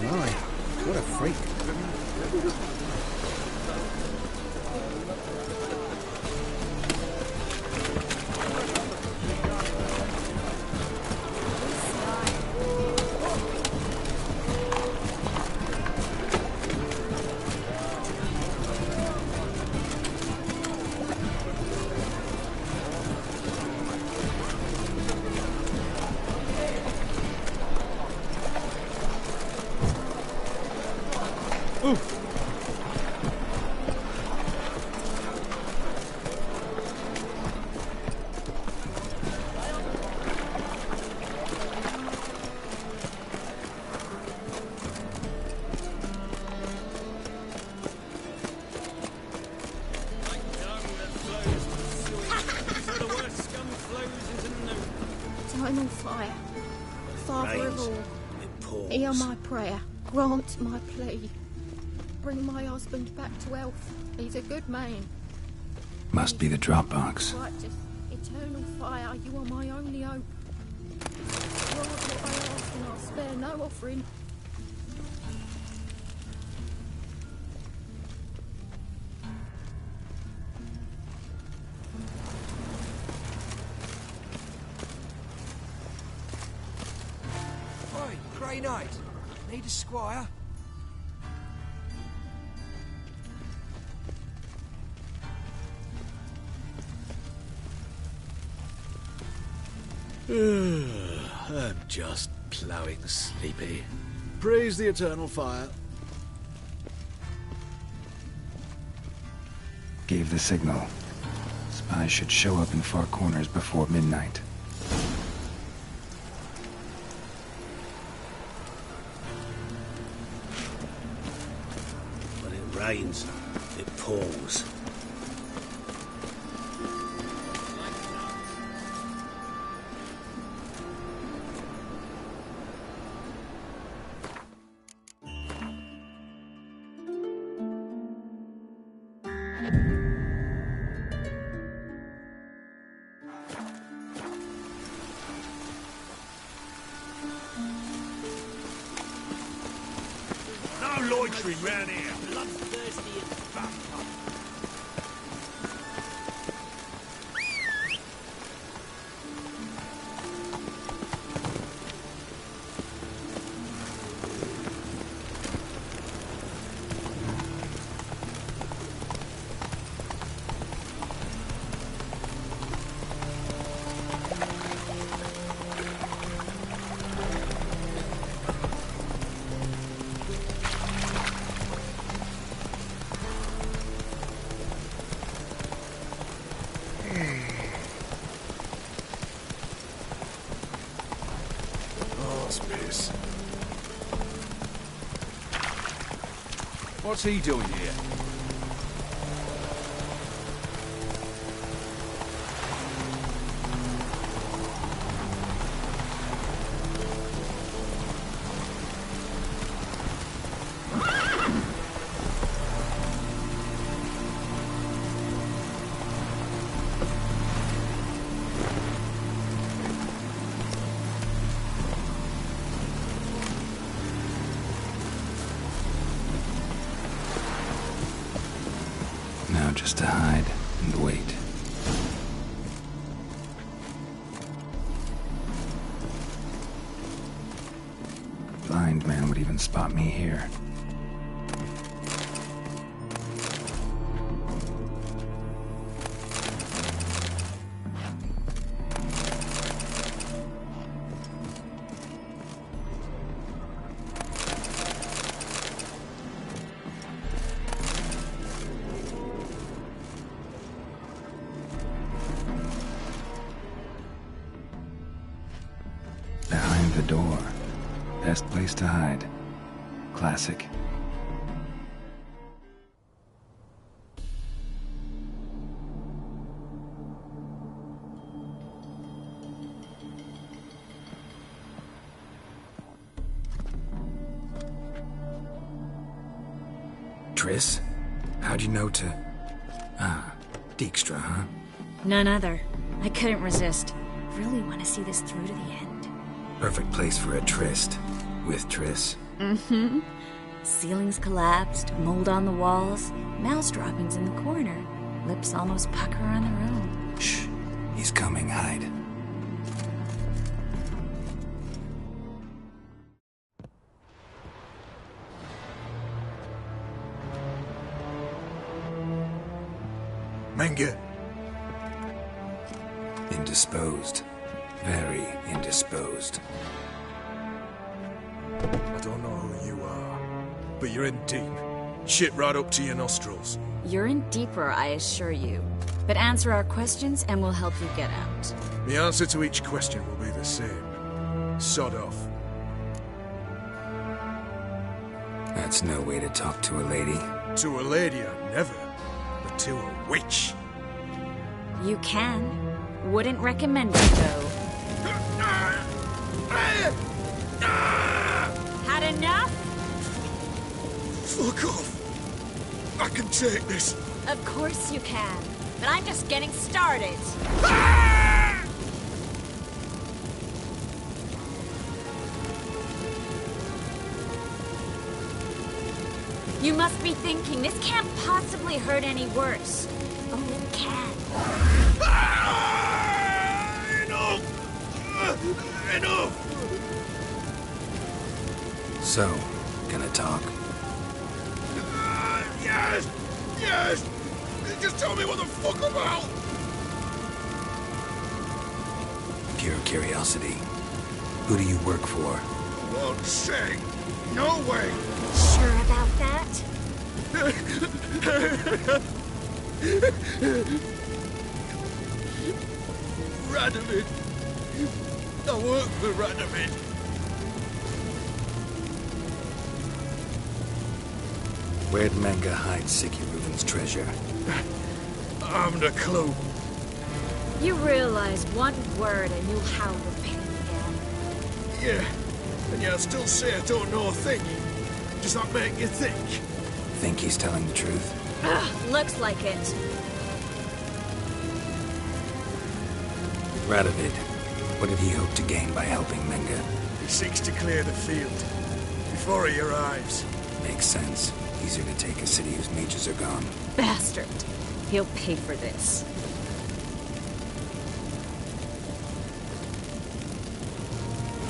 My, what a freak. Eternal fire, Father of all, hear my prayer, grant my plea. Bring my husband back to health. He's a good man. Must be the Dropbox. Righteous, eternal fire, you are my only hope. Grant what I ask and I'll spare no offering. Grey Knight, need a squire? I'm just ploughing sleepy. Praise the eternal fire. Gave the signal. Spies should show up in far corners before midnight. When it rains, it pours. No loitering round here. Bloodthirsty and fat. Piss. What's he doing here? Now just to hide and wait. Blind man would even spot me here. Behind the door. Best place to hide. Classic. Triss? How'd you know to... Ah, Dijkstra, huh? None other. I couldn't resist. Really want to see this through to the end. Perfect place for a tryst. With Triss. Mm-hmm. Ceilings collapsed, mold on the walls, mouse droppings in the corner. Lips almost pucker on their own. Shh. He's coming, hide. Menge. Indisposed. Very indisposed. I don't know who you are, but you're in deep. Shit right up to your nostrils. You're in deeper, I assure you. But answer our questions and we'll help you get out. The answer to each question will be the same. Sod off. That's no way to talk to a lady. To a lady, I'd never. But to a witch. You can. Wouldn't recommend it, though. Had enough? Fuck off. I can take this. Of course you can. But I'm just getting started. You must be thinking, this can't possibly hurt any worse. Oh, it can. Enough! Enough! So, gonna talk? Yes! Yes! Just tell me what the fuck about! Pure curiosity. Who do you work for? Won't say. No way! Sure about that? Radovid. I work for Radovid. Where'd Menge hide Sikiruvin's treasure? I haven't a clue. You realize one word and you'll howl with pain again. Yeah, and yet I still say I don't know a thing. Does that make you think? Think he's telling the truth? Ugh, looks like it. Radovid, what did he hope to gain by helping Menge? He seeks to clear the field before he arrives. Makes sense. Easier to take a city whose mages are gone. Bastard. He'll pay for this.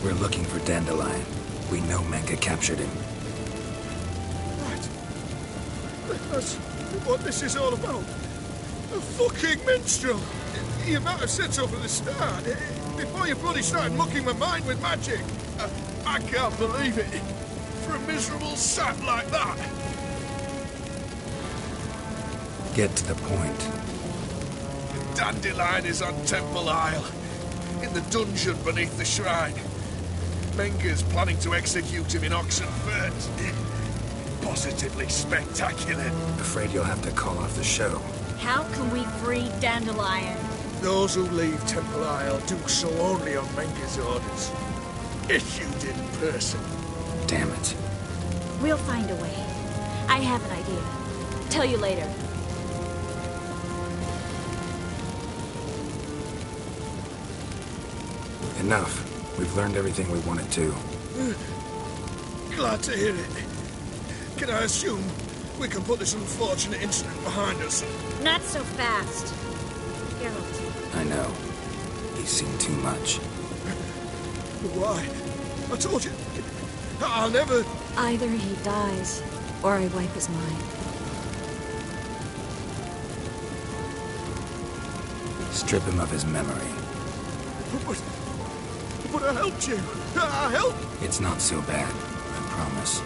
We're looking for Dandelion. We know Menge captured him. Right. That's what this is all about. A fucking minstrel. You might have said so from the start. Before you bloody started mucking my mind with magic. I can't believe it. For a miserable sap like that. Get to the point. Dandelion is on Temple Isle. In the dungeon beneath the shrine. Menge's planning to execute him in Oxenfurt. Positively spectacular. Afraid you'll have to call off the show. How can we free Dandelion? Those who leave Temple Isle do so only on Menge's orders. Issued in person. Damn it. We'll find a way. I have an idea. Tell you later. Enough. We've learned everything we wanted to. Glad to hear it. Can I assume we can put this unfortunate incident behind us? Not so fast. Geralt. I know. He's seen too much. Why? I told you. I'll never... Either he dies, or I wipe his mind. Strip him of his memory. But I helped you. I helped. It's not so bad, I promise.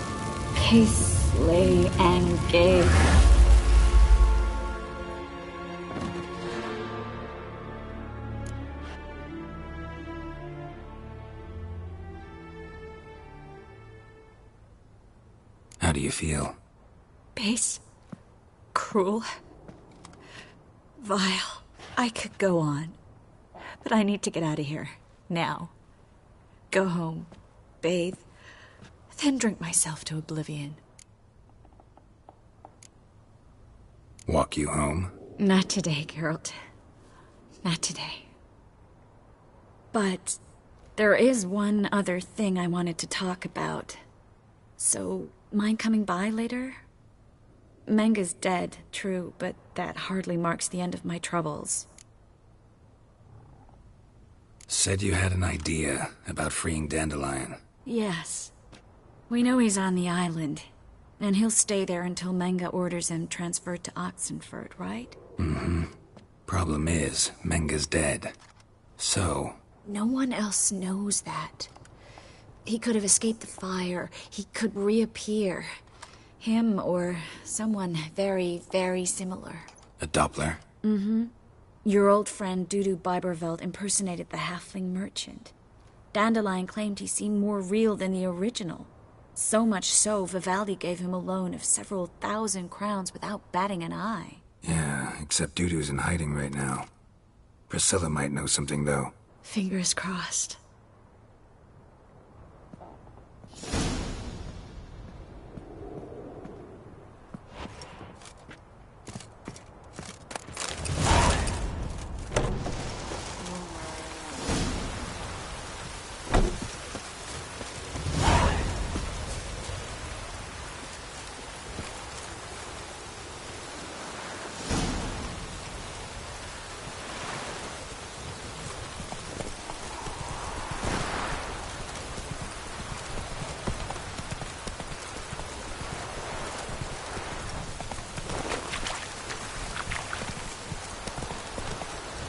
Peace, lay, and gave. How do you feel? Base. Cruel. Vile. I could go on. But I need to get out of here. Now. Go home. Bathe. Then drink myself to oblivion. Walk you home? Not today, Geralt. Not today. But there is one other thing I wanted to talk about. So, mind coming by later? Menga's dead, true, but that hardly marks the end of my troubles. Said you had an idea about freeing Dandelion. Yes. We know he's on the island, and he'll stay there until Menga orders him transferred to Oxenford, right? Mm-hmm. Problem is, Menga's dead. So... No one else knows that. He could have escaped the fire. He could reappear. Him or someone very, very similar. A Doppler? Mm-hmm. Your old friend Dudu Biberveld impersonated the halfling merchant. Dandelion claimed he seemed more real than the original. So much so, Vivaldi gave him a loan of several thousand crowns without batting an eye. Yeah, except Dudu's in hiding right now. Priscilla might know something, though. Fingers crossed.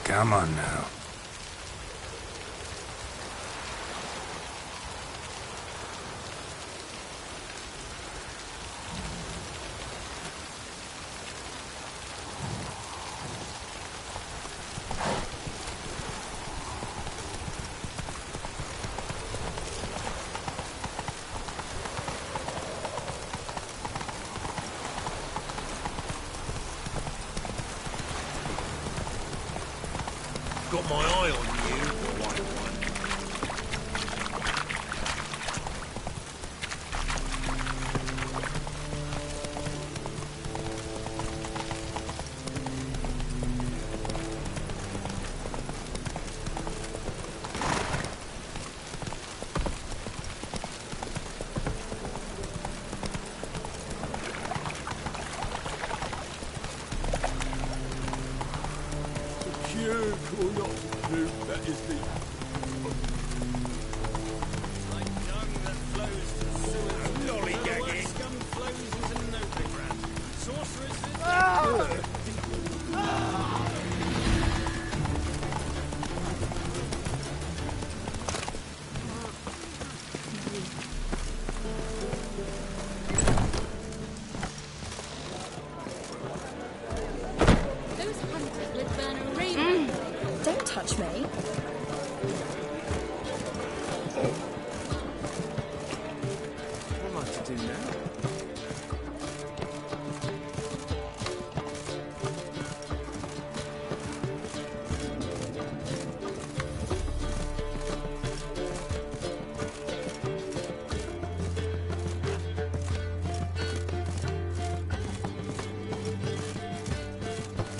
Come on now. Got my eye on you, the white one. Don't touch me. What am I to do now?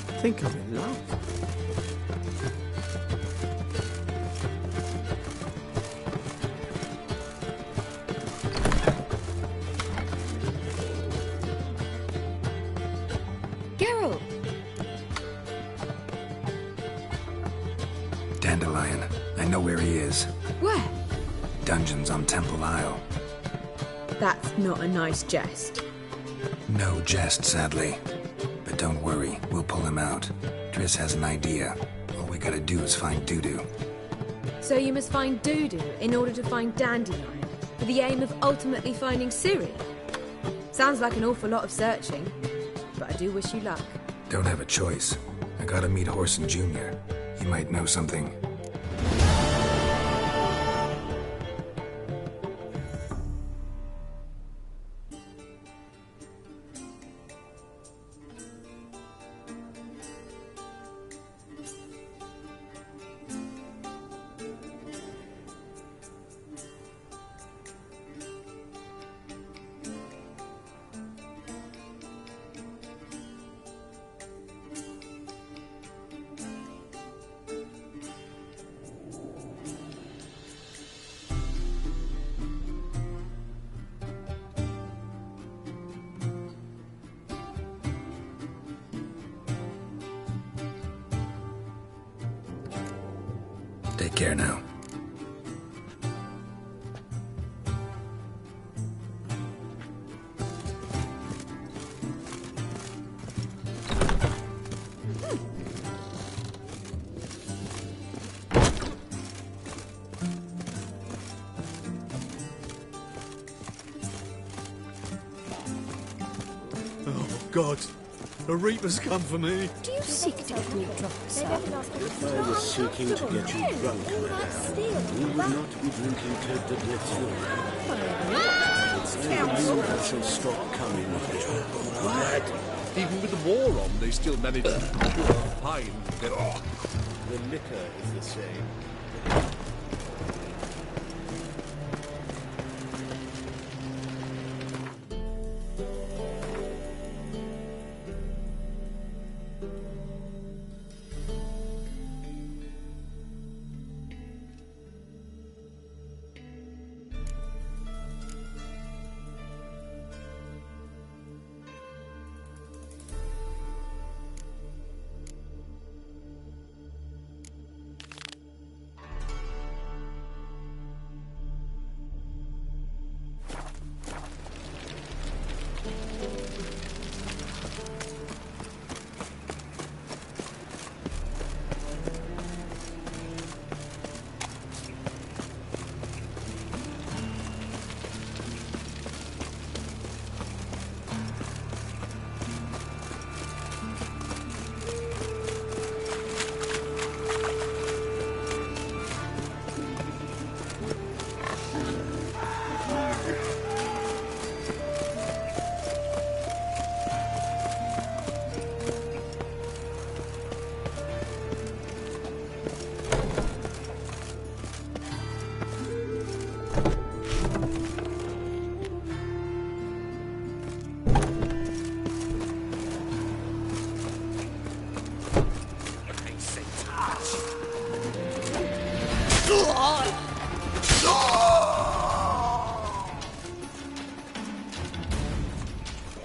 I think I'm in love. Geralt! Dandelion. I know where he is. Where? Dungeons on Temple Isle. That's not a nice jest. No jest, sadly. But don't worry, we'll pull him out. Triss has an idea. All we gotta do is find Dudu. So you must find Dudu in order to find Dandelion, with the aim of ultimately finding Ciri? Sounds like an awful lot of searching, but I do wish you luck. Don't have a choice. I gotta meet Horson Jr. He might know something. care now. Oh, God. The Reaper's come for me. Do you seek to get me drunk, sir? If I was seeking to get you drunk, madame, you would not be drinking Tête de Blessure. It's you that shall stop coming here. Lad, even with the war on, they still manage to cure pain. The liquor is the same.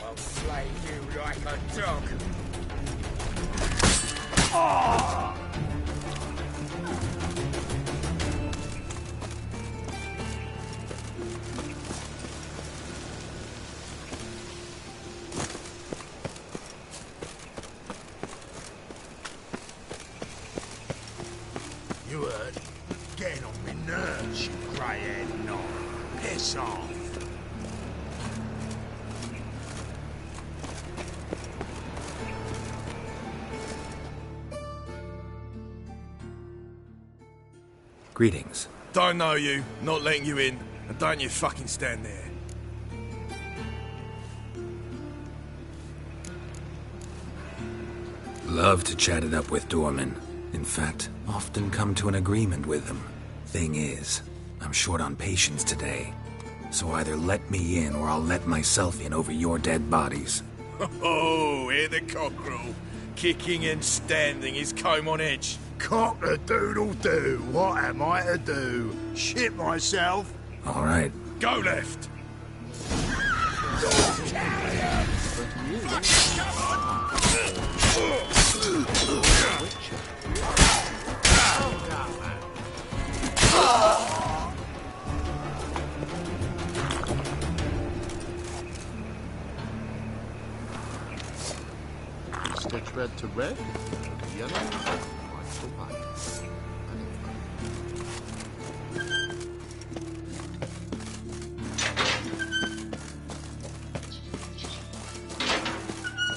I'll slay you like a dog. You heard? Getting on me nerves, you grey-haired knob. Piss off. Greetings. Don't know you, not letting you in, and don't you fucking stand there. Love to chat it up with doormen. In fact, often come to an agreement with them. Thing is, I'm short on patience today. So either let me in or I'll let myself in over your dead bodies. Oh, hear the cockerel. Kicking and standing, his comb on edge. Cock-a-doodle-doo. What am I to do? Shit myself? All right. Go left. Stitch red to red, yellow, white to white.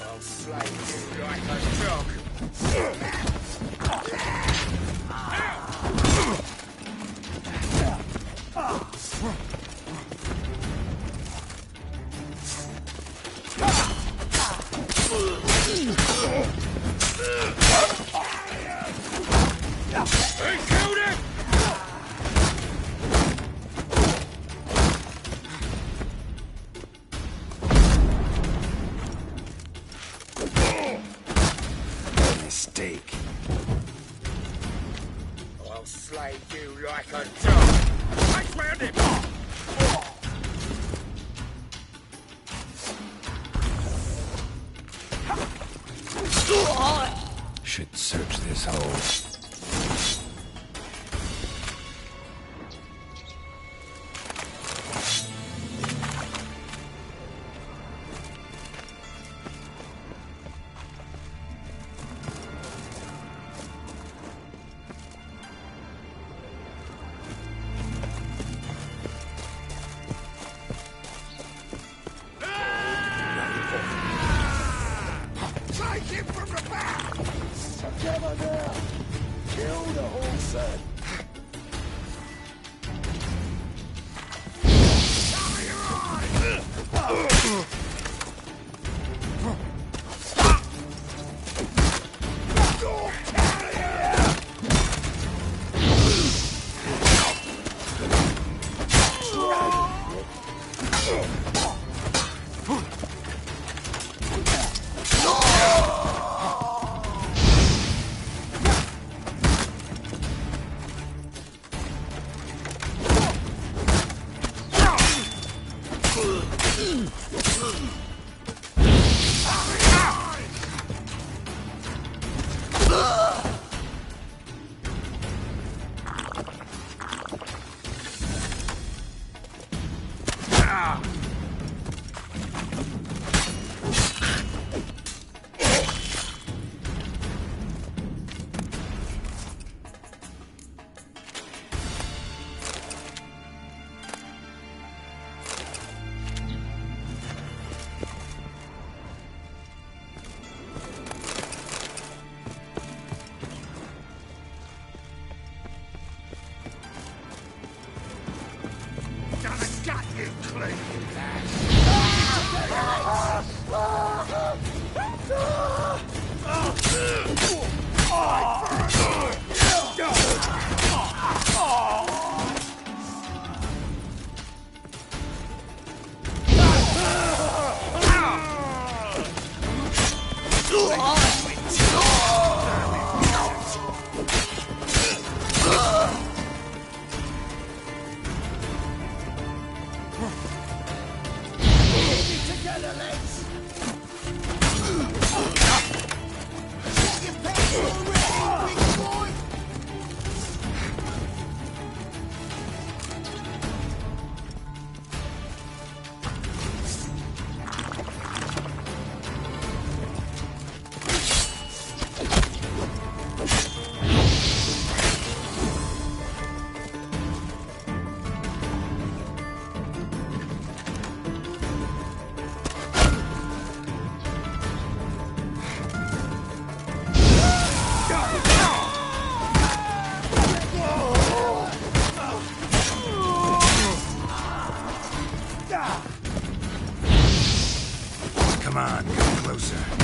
I'll slay you like a dog. They killed him! Mistake. I'll slay you like a dog. Take round him! Should search this hole. Come on, come closer.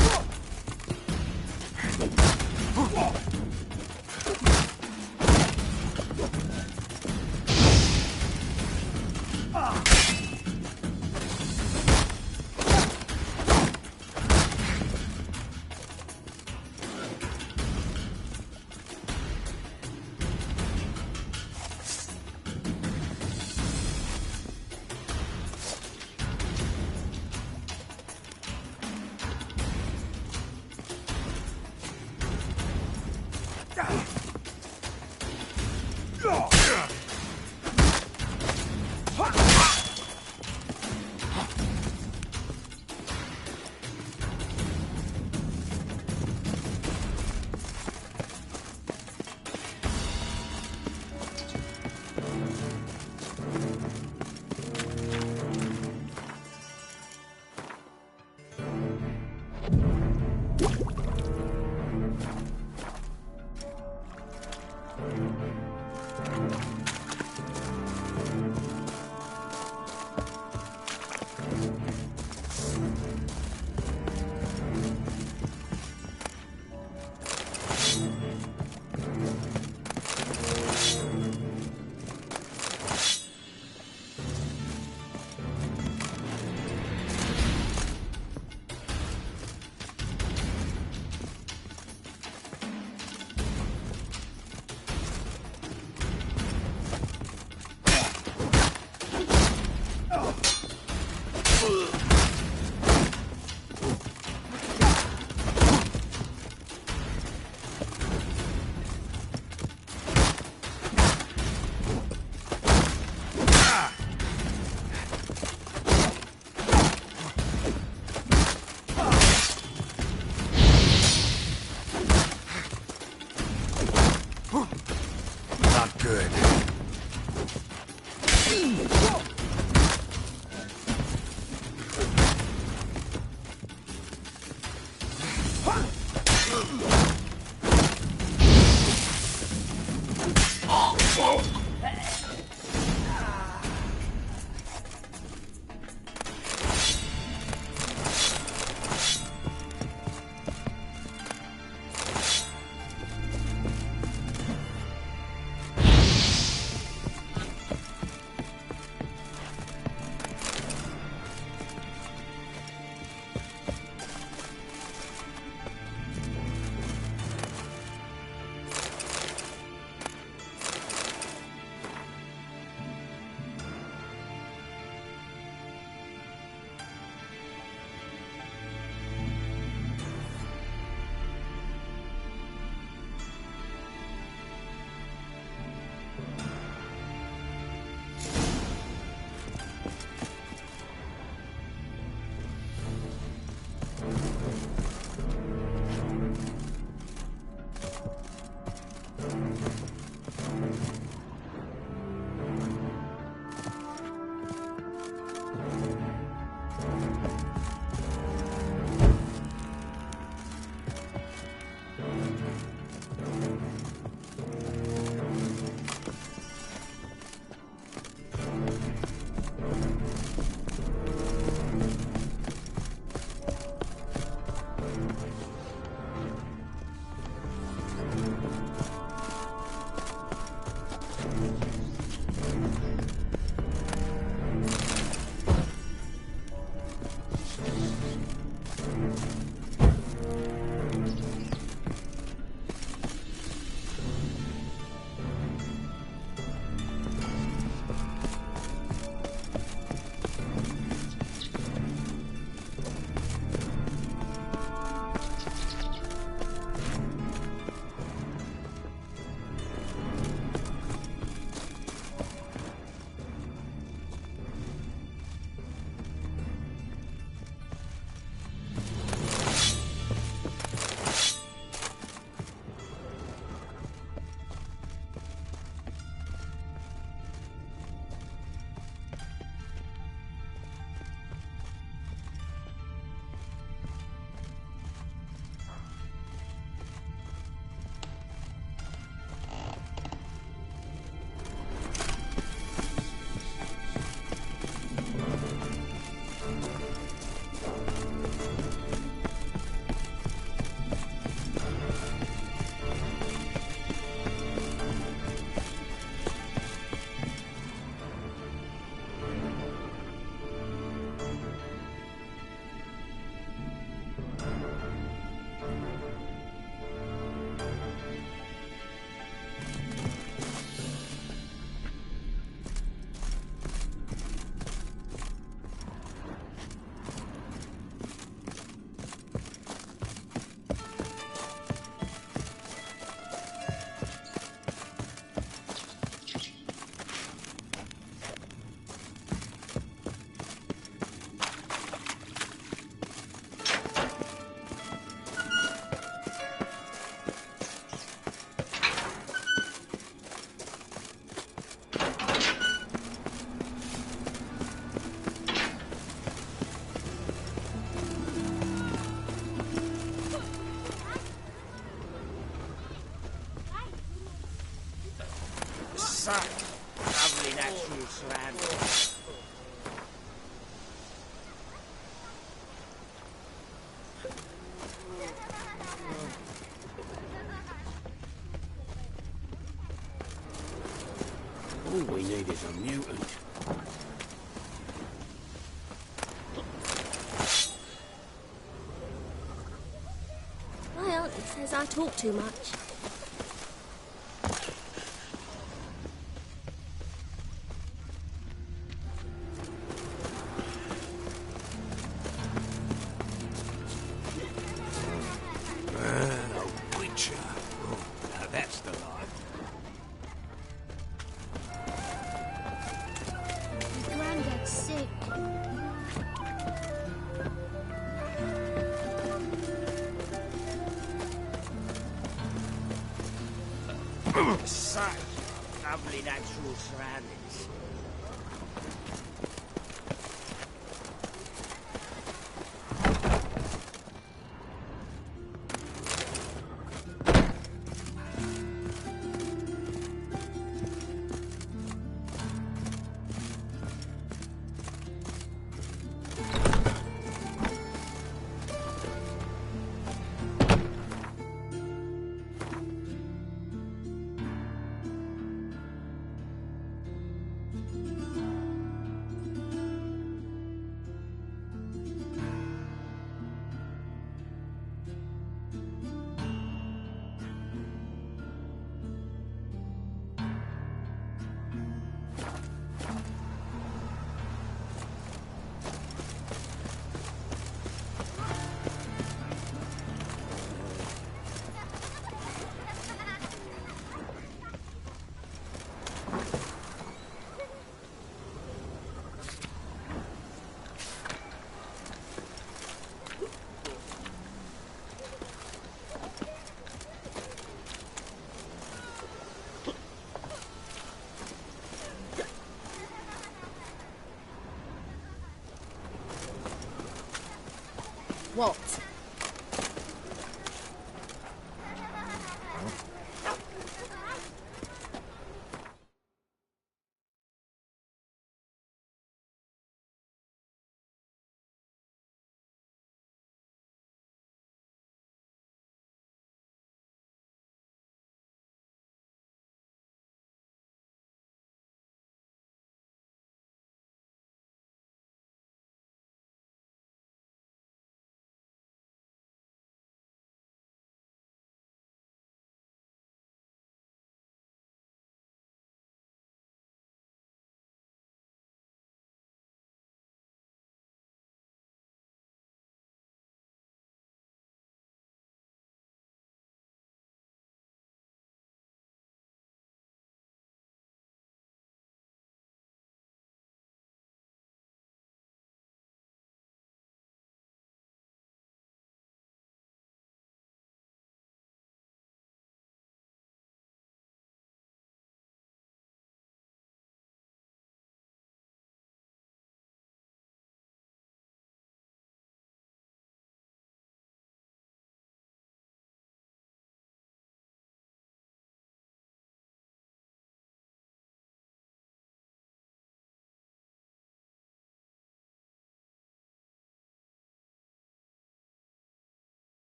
need is a mutant. My auntie says I talk too much. A witcher. Oh, now that's the life. My granddad's sick. Such lovely natural surroundings. What?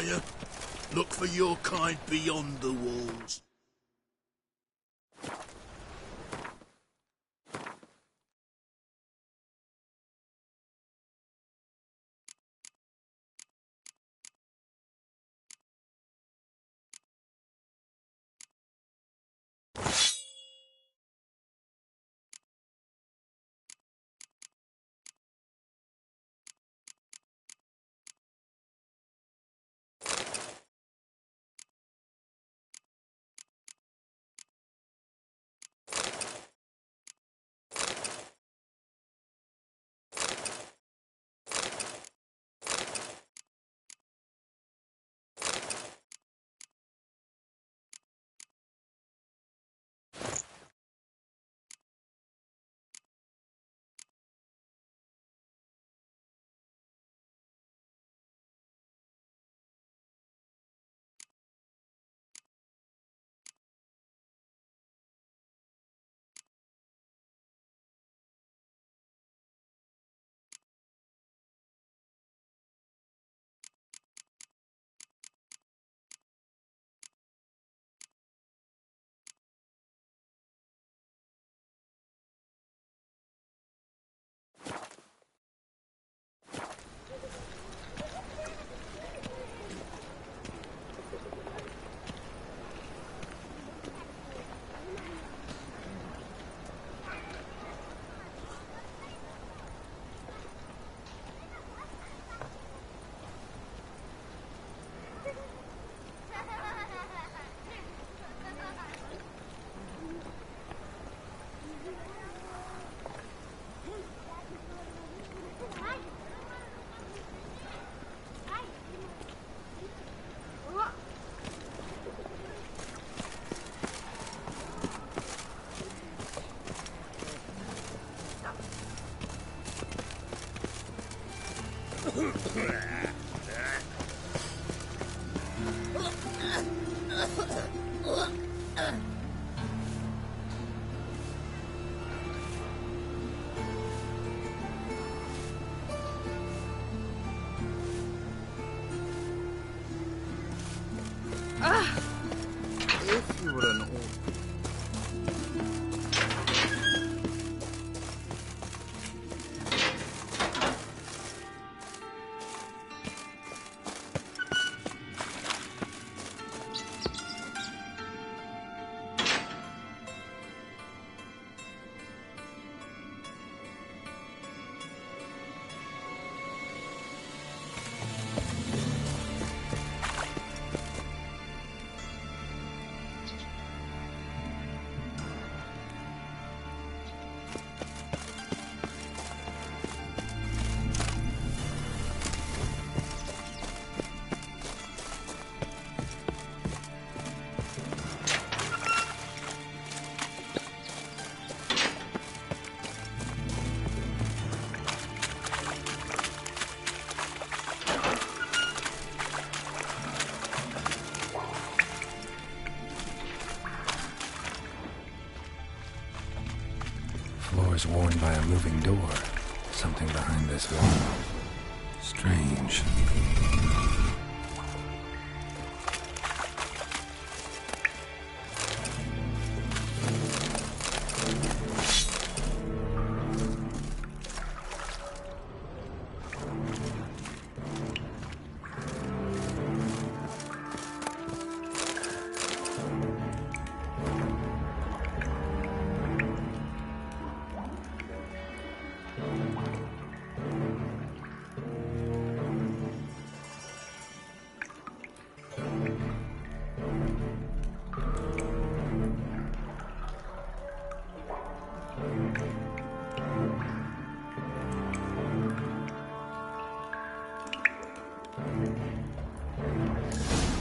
you? Look for your kind beyond the walls. If you were an orc. Floors worn by a moving door. Something behind this wall. Strange.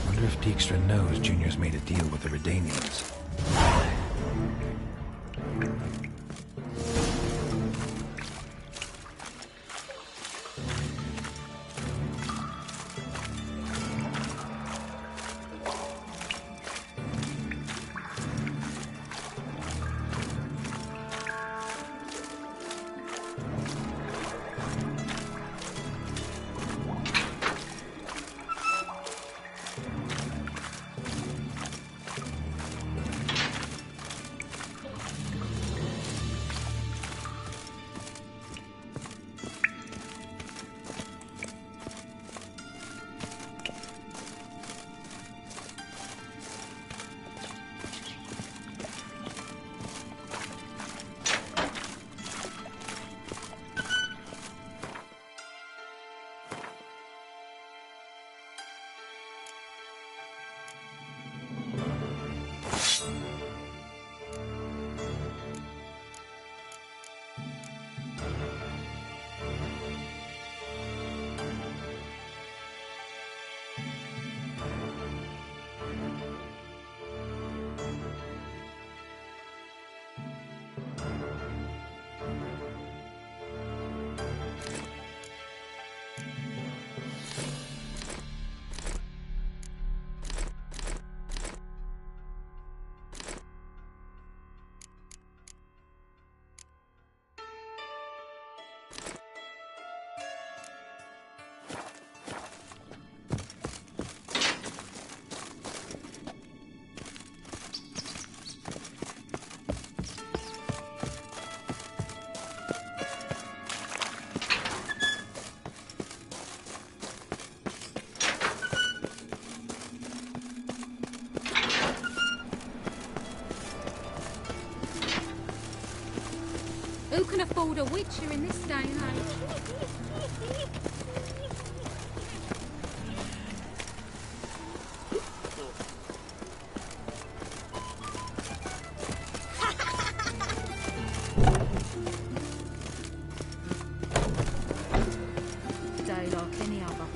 Wonder if Dijkstra knows Junior's made a deal with the Redanians. Who can afford a witcher in this day and age? Day like any other.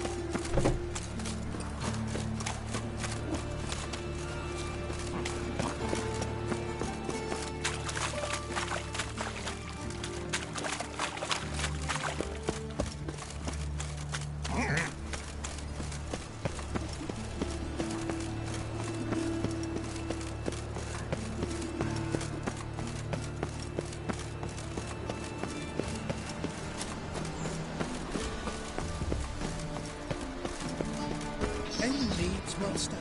Any needs, master?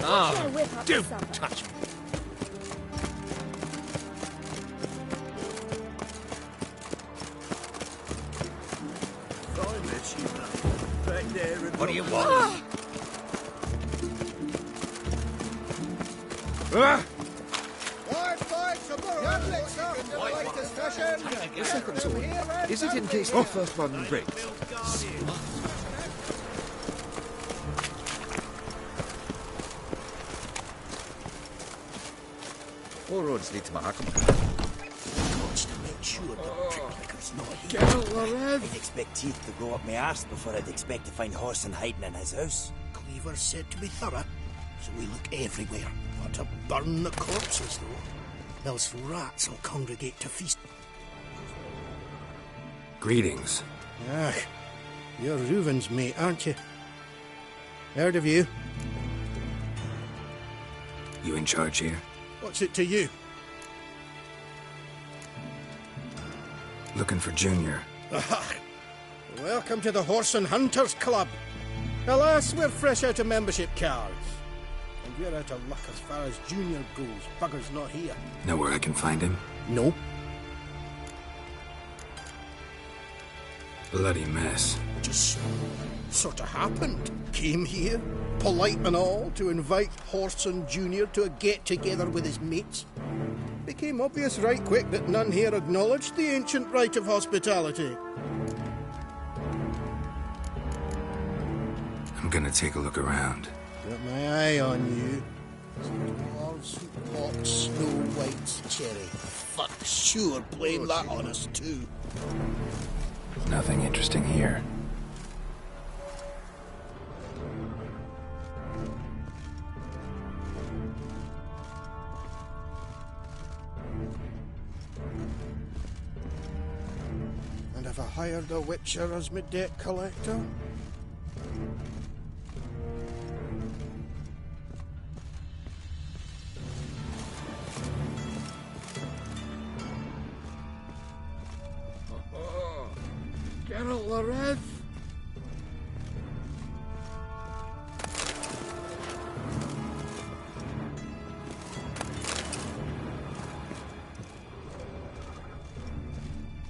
Ah, don't touch me. What do you want? The second sword. Is it in case the first one breaks? All roads lead to Mahakam. Wants to make sure the pricklicker's not here. I'd expect teeth to go up my arse before I'd expect to find Horson hiding in his house. Cleaver said to be thorough, so we look everywhere. Not to burn the corpses, though. Else rats will congregate to feast. Greetings. Ah, you're Reuven's mate, aren't you? Heard of you. You in charge here? What's it to you? Looking for Junior. Aha! Welcome to the Horse and Hunters Club. Alas, we're fresh out of membership cards. And we're out of luck as far as Junior goes. Bugger's not here. Know where I can find him? No. Bloody mess. Just sort of happened. Came here, polite and all, to invite Horson Jr. to a get-together with his mates. Became obvious right quick that none here acknowledged the ancient rite of hospitality. I'm gonna take a look around. Got my eye on you. Dwarves, orcs, snow whites, cherry. Fuck, sure, blame that on us too. Nothing interesting here. And have I hired a witcher as my debt collector? Geralt the Red.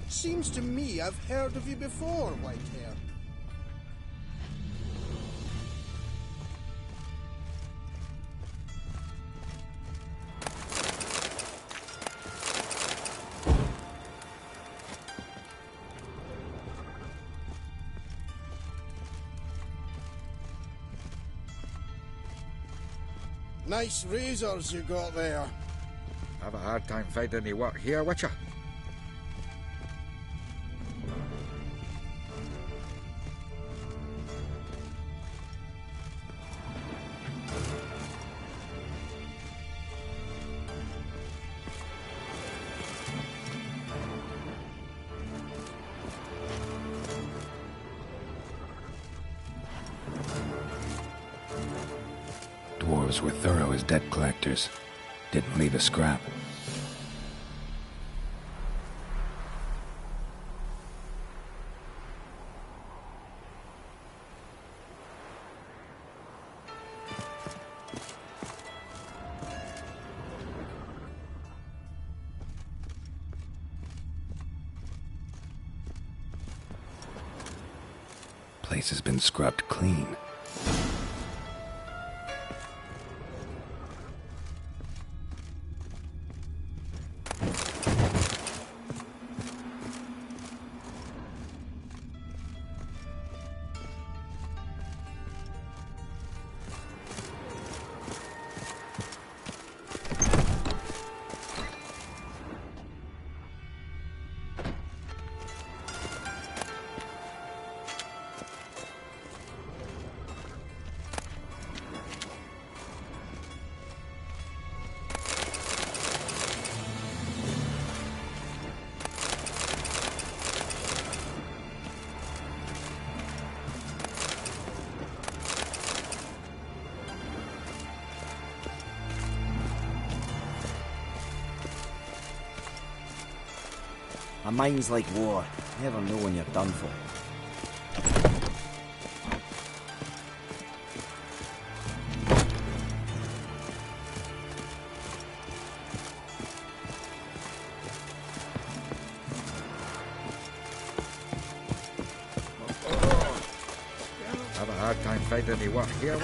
Seems to me I've heard of you before, Whitehair. Nice razors you got there. Have a hard time finding any work here, Witcher. Dwarves were thorough as debt collectors. Didn't leave a scrap. place has been scrubbed clean. A mine's like war. You never know when you're done for. Have a hard time finding any work here.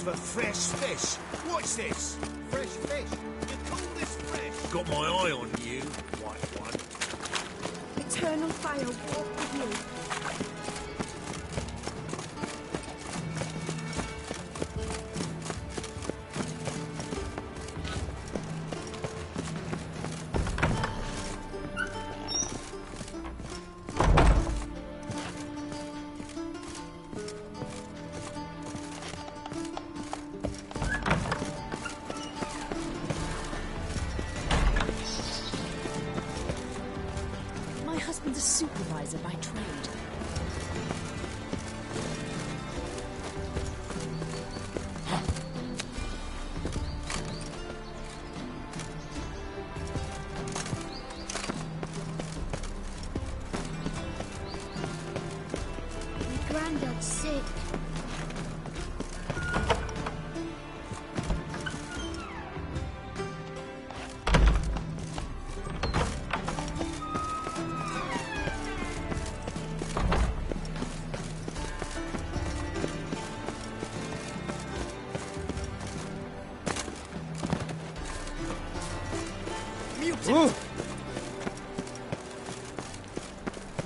For fresh fish. What's this? Fresh fish. You call this fresh? Got my eye on you, white one. Eternal fire walk with you. My husband's a supervisor by trade. My granddad's sick.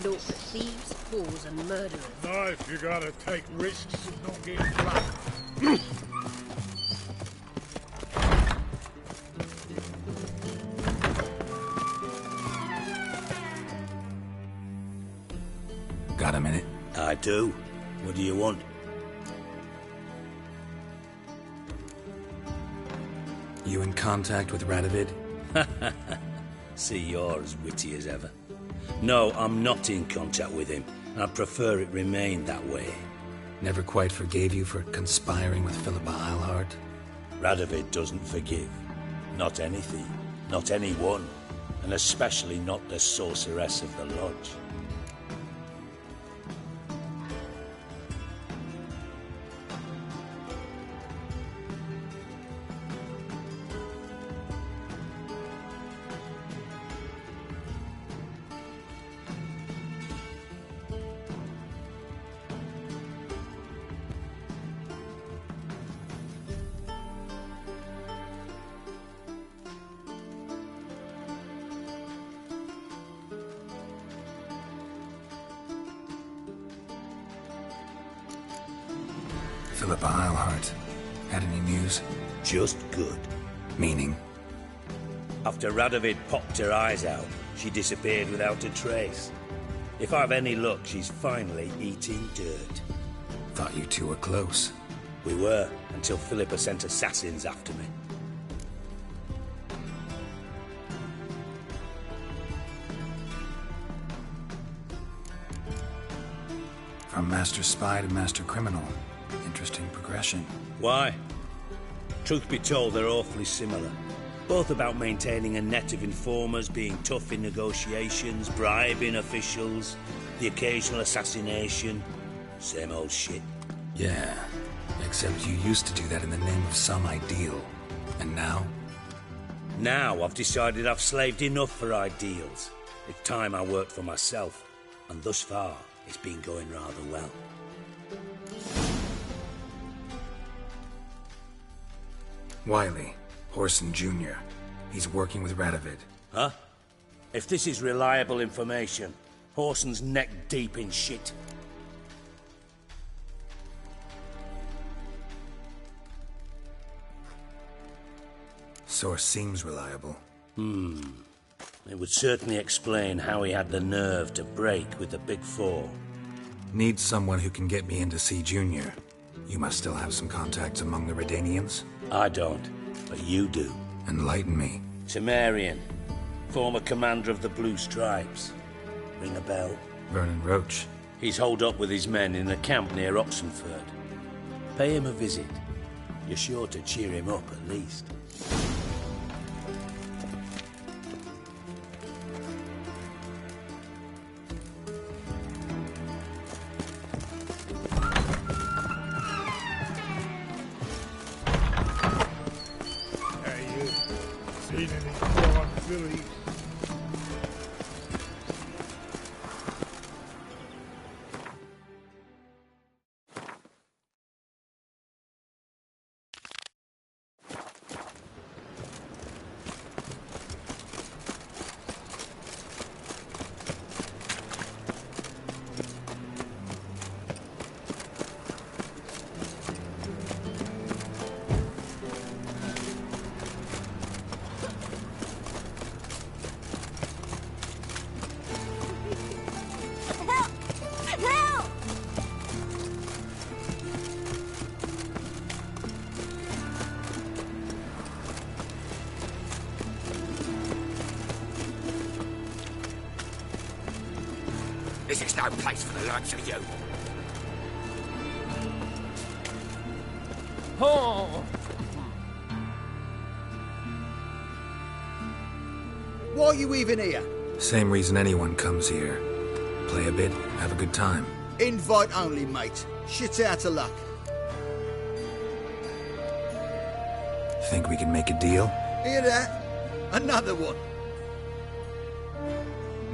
Look at thieves, fools, and murderers. Life, you gotta take risks and not get flat. Got a minute? I do. What do you want? You in contact with Radovid? See, you're as witty as ever. No, I'm not in contact with him. I'd prefer it remained that way. Never quite forgave you for conspiring with Philippa Eilhart? Radovid doesn't forgive. Not anything. Not anyone. And especially not the sorceress of the Lodge. Philippa Eilhart. Had any news? Just good. Meaning? After Radovid popped her eyes out, she disappeared without a trace. If I've any luck, she's finally eating dirt. Thought you two were close. We were, until Philippa sent assassins after me. From master spy to master criminal. Interesting progression. Why? Truth be told, they're awfully similar. Both about maintaining a net of informers, being tough in negotiations, bribing officials, the occasional assassination. Same old shit. Yeah, except you used to do that in the name of some ideal. And now? Now I've decided I've slaved enough for ideals. It's time I worked for myself. And thus far, it's been going rather well. Wiley, Whoreson Jr. He's working with Radovid. Huh? If this is reliable information, Whoreson's neck deep in shit. Source seems reliable. It would certainly explain how he had the nerve to break with the Big Four. Need someone who can get me in to see Junior. You must still have some contacts among the Redanians? I don't, but you do. Enlighten me. Temerian, former commander of the Blue Stripes. Ring a bell? Vernon Roach. He's holed up with his men in a camp near Oxenford. Pay him a visit. You're sure to cheer him up at least. This is no place for the likes of you. Oh! Why are you even here? Same reason anyone comes here. Play a bit, have a good time. Invite only, mate. Shit's out of luck. Think we can make a deal? Hear that? Another one.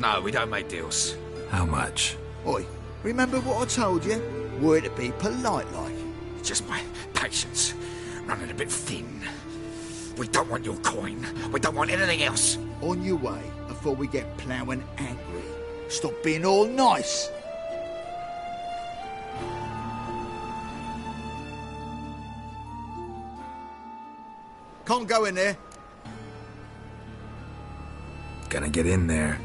No, we don't make deals. How much? Oi, remember what I told you? We're to be polite like. It's just my patience running a bit thin. We don't want your coin. We don't want anything else. On your way before we get ploughing angry. Stop being all nice. Can't go in there. Gonna get in there.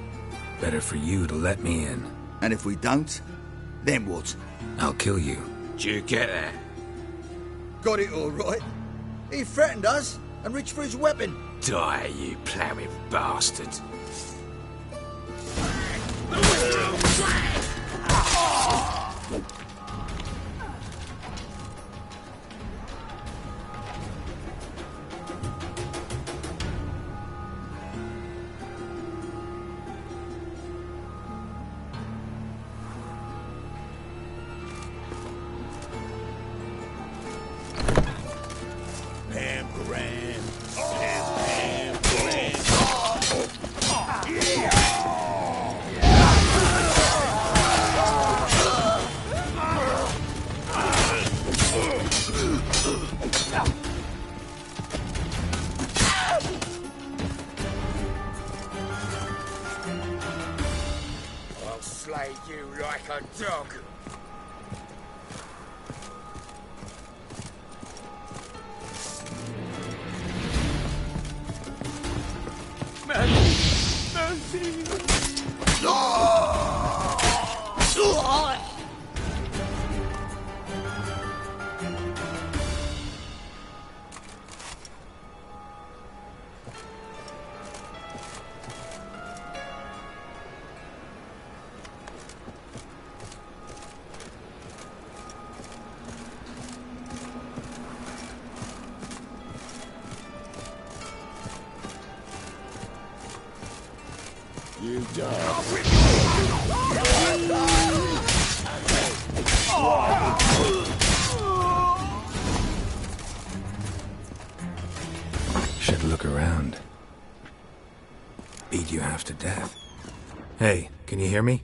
Better for you to let me in. And if we don't, then what? I'll kill you. Did you get that? Got it all right. He threatened us and reached for his weapon. Die, you ploughing bastard. I'll slay you like a dog. You die. Should look around. Beat you half to death. Hey, can you hear me?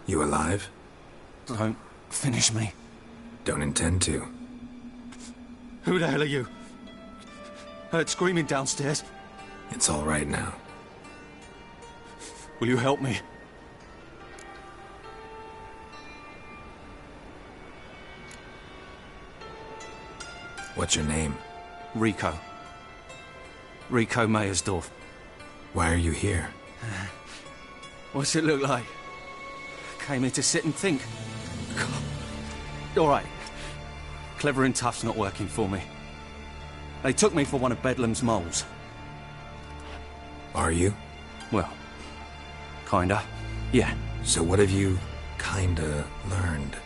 You alive? Don't finish me. Don't intend to. Who the hell are you? Heard screaming downstairs. It's all right now. Will you help me? What's your name? Rico. Rico Meyersdorf. Why are you here? What's it look like? Came here to sit and think. All right. Clever and tough's not working for me. They took me for one of Bedlam's moles. Are you? Well, kinda. Yeah. So what have you kinda learned?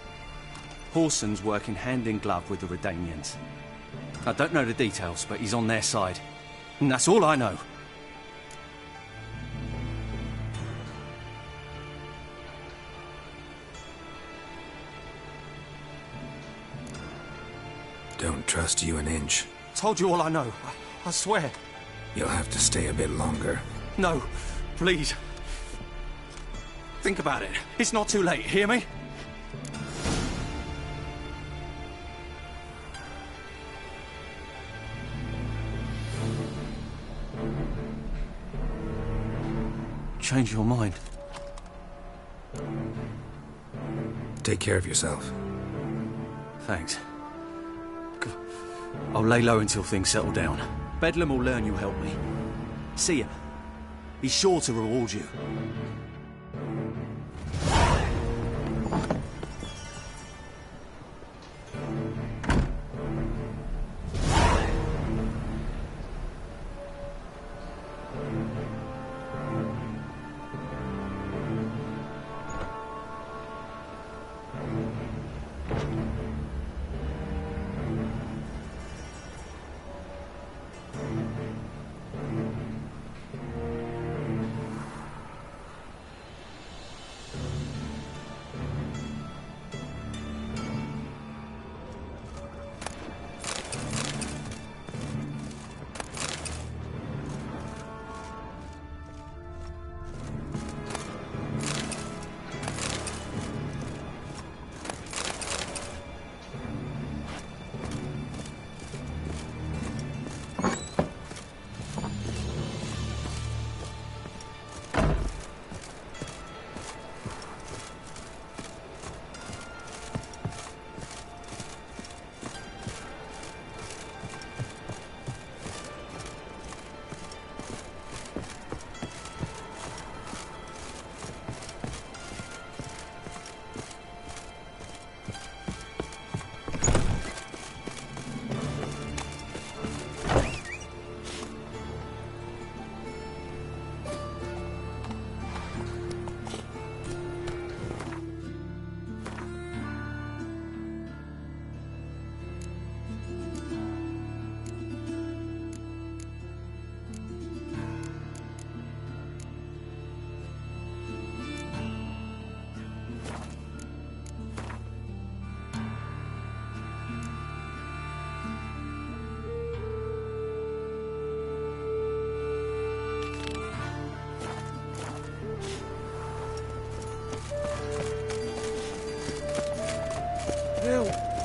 Horson's working hand in glove with the Redanians. I don't know the details, but he's on their side. And that's all I know. Don't trust you an inch. Told you all I know. I swear. You'll have to stay a bit longer. No, please. Think about it. It's not too late, hear me? Change your mind. Take care of yourself. Thanks. I'll lay low until things settle down. Bedlam will learn you helped me. See ya. He's sure to reward you.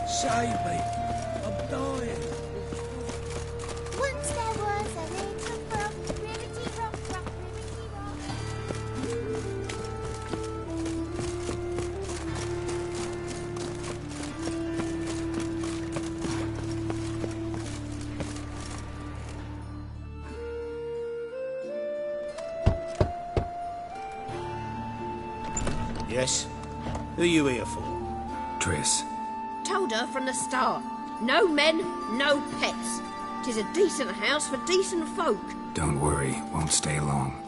Save me. I'm dying. Once there was a little frog, ribbity rock, rock, ribbity rock. Yes? Who are you here for? Triss. Told her from the start. No men, no pets. 'Tis a decent house for decent folk. Don't worry, won't stay long.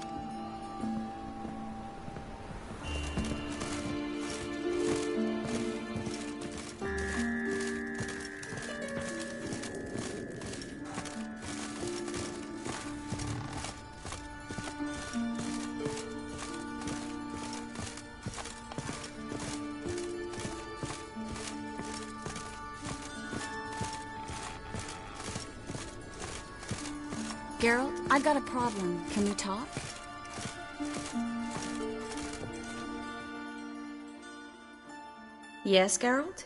Geralt, I've got a problem. Can we talk? Yes, Geralt?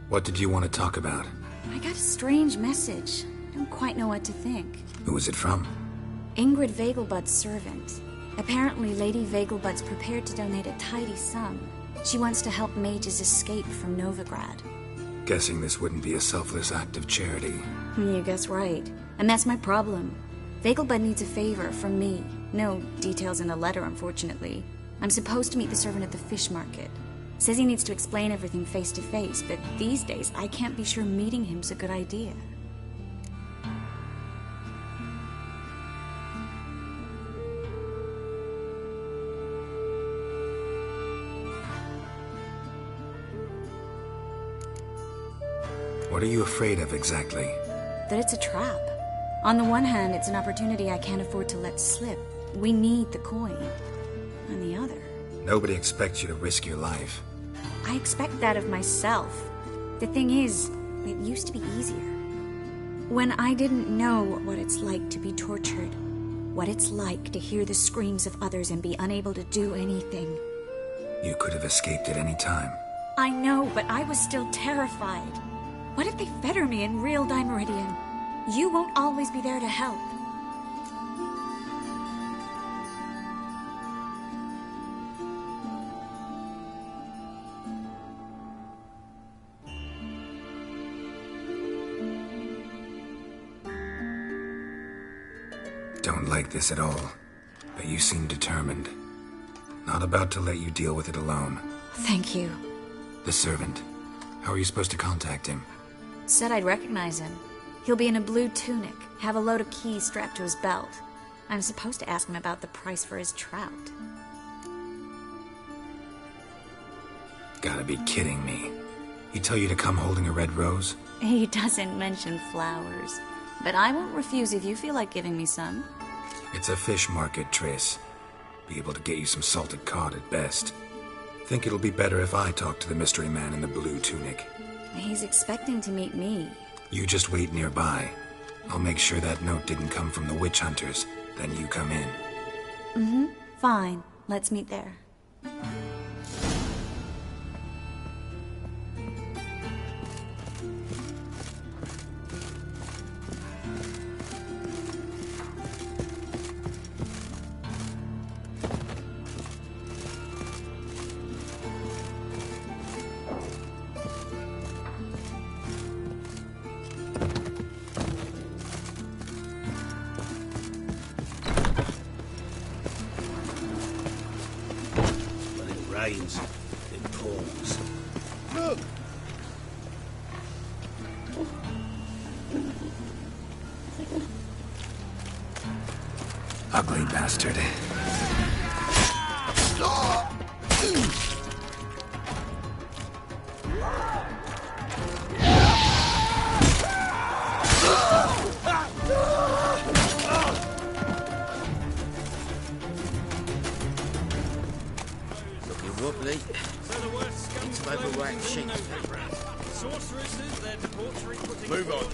What did you want to talk about? I got a strange message. I don't quite know what to think. Who was it from? Ingrid Vegelbud's servant. Apparently, Lady Vegelbud's prepared to donate a tidy sum. She wants to help mages escape from Novigrad. Guessing this wouldn't be a selfless act of charity. You guess right. And that's my problem. Vegelbud needs a favor from me. No details in the letter, unfortunately. I'm supposed to meet the servant at the fish market. Says he needs to explain everything face to face, but these days I can't be sure meeting him's a good idea. What are you afraid of exactly? That it's a trap. On the one hand, it's an opportunity I can't afford to let slip. We need the coin. On the other... Nobody expects you to risk your life. I expect that of myself. The thing is, it used to be easier. When I didn't know what it's like to be tortured, what it's like to hear the screams of others and be unable to do anything. You could have escaped at any time. I know, but I was still terrified. What if they fetter me in real Dimeridian? You won't always be there to help. Don't like this at all, but you seem determined. Not about to let you deal with it alone. Thank you. The servant. How are you supposed to contact him? Said I'd recognize him. He'll be in a blue tunic, have a load of keys strapped to his belt. I'm supposed to ask him about the price for his trout. Gotta be kidding me. He tell you to come holding a red rose? He doesn't mention flowers. But I won't refuse if you feel like giving me some. It's a fish market, Triss. Be able to get you some salted cod at best. Think it'll be better if I talk to the mystery man in the blue tunic. He's expecting to meet me. You just wait nearby. I'll make sure that note didn't come from the witch hunters. Then you come in. Mm-hmm. Fine. Let's meet there. Rains, it pours. Look! Ugly bastard. Wobbly. It's an overwhacked sheet. Sorceresses, their debauchery putting... Move on.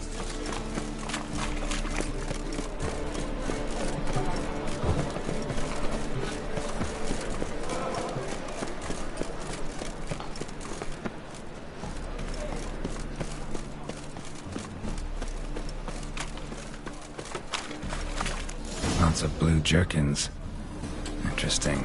Lots of blue jerkins. Interesting.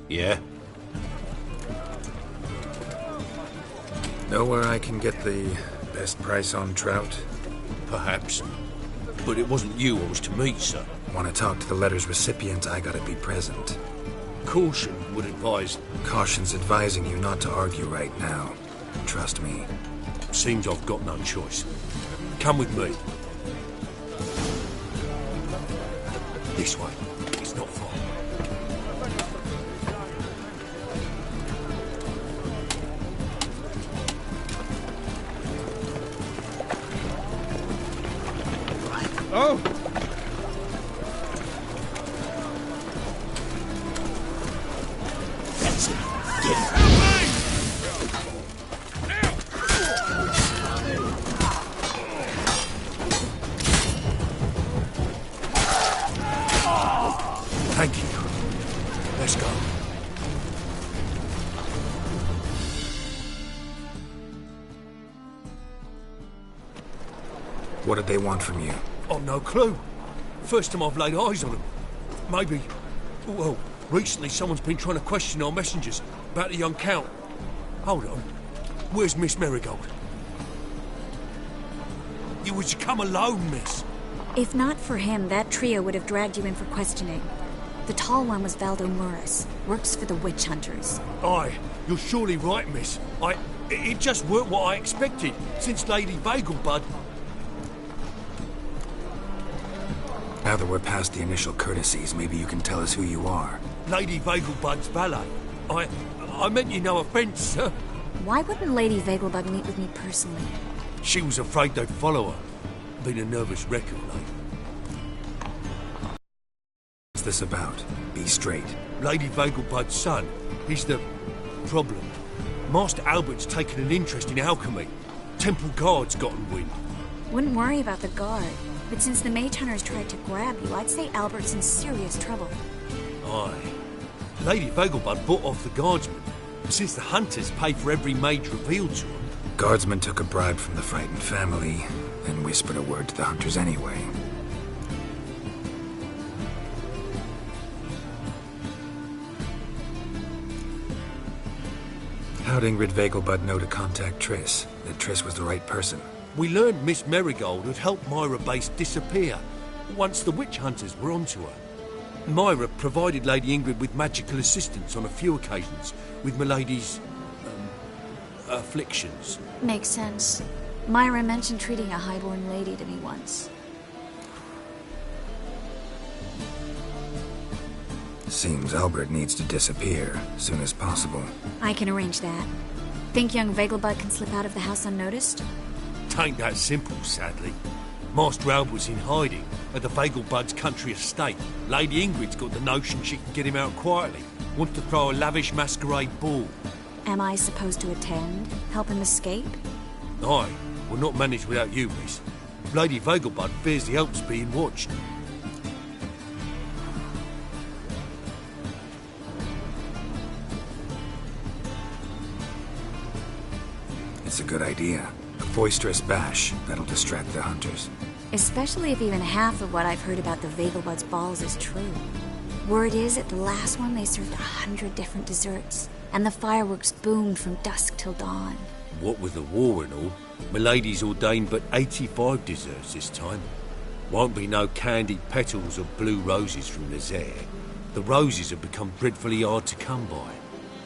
Yeah? Know where I can get the best price on trout? Perhaps. But it wasn't you I was to meet, sir. Want to talk to the letter's recipient, I gotta be present. Caution would advise... Caution's advising you not to argue right now. Trust me. Seems I've got no choice. Come with me. This way. It's not far. Oh! That's it. Get it. Thank you. Let's go. What did they want from you? I've no clue. First time I've laid eyes on them. Maybe... Well, recently someone's been trying to question our messengers about the young Count. Hold on. Where's Miss Marigold? You was to come alone, miss. If not for him, that trio would have dragged you in for questioning. The tall one was Valdo Murris, works for the witch hunters. Aye, you're surely right, miss. It just weren't what I expected, since Lady Vegelbud... Now that we're past the initial courtesies, maybe you can tell us who you are. Lady Vegelbud's valet. I meant you no offence, sir. Why wouldn't Lady Vegelbud meet with me personally? She was afraid they'd follow her. Been a nervous wreck of late. What's this about? Be straight. Lady Vegelbud's son. He's the... problem. Master Albert's taken an interest in alchemy. Temple Guard's gotten wind. Wouldn't worry about the guard. But since the mage hunters tried to grab you, I'd say Albert's in serious trouble. Aye. Lady Vegelbud bought off the guardsmen. Since the hunters pay for every mage revealed to them. Guardsmen took a bribe from the frightened family, and whispered a word to the hunters anyway. How'd Ingrid Vegelbud know to contact Triss? That Triss was the right person? We learned Miss Marigold had helped Myra Base disappear once the witch hunters were onto her. Myra provided Lady Ingrid with magical assistance on a few occasions with Milady's... afflictions. Makes sense. Myra mentioned treating a highborn lady to me once. Seems Albert needs to disappear as soon as possible. I can arrange that. Think young Vegelbud can slip out of the house unnoticed? Tain't that simple, sadly. Master Albert's in hiding at the Vegelbud's country estate. Lady Ingrid's got the notion she can get him out quietly. Wants to throw a lavish masquerade ball. Am I supposed to attend? Help him escape? Aye. We'll not manage without you, miss. Lady Vegelbud fears the Alps being watched. It's a good idea. A boisterous bash that'll distract the hunters. Especially if even half of what I've heard about the Vegelbud's balls is true. Word is, at the last one they served 100 different desserts, and the fireworks boomed from dusk till dawn. What with the war and all, Milady's ordained but 85 desserts this time. Won't be no candied petals or blue roses from Nazaire. The roses have become dreadfully hard to come by.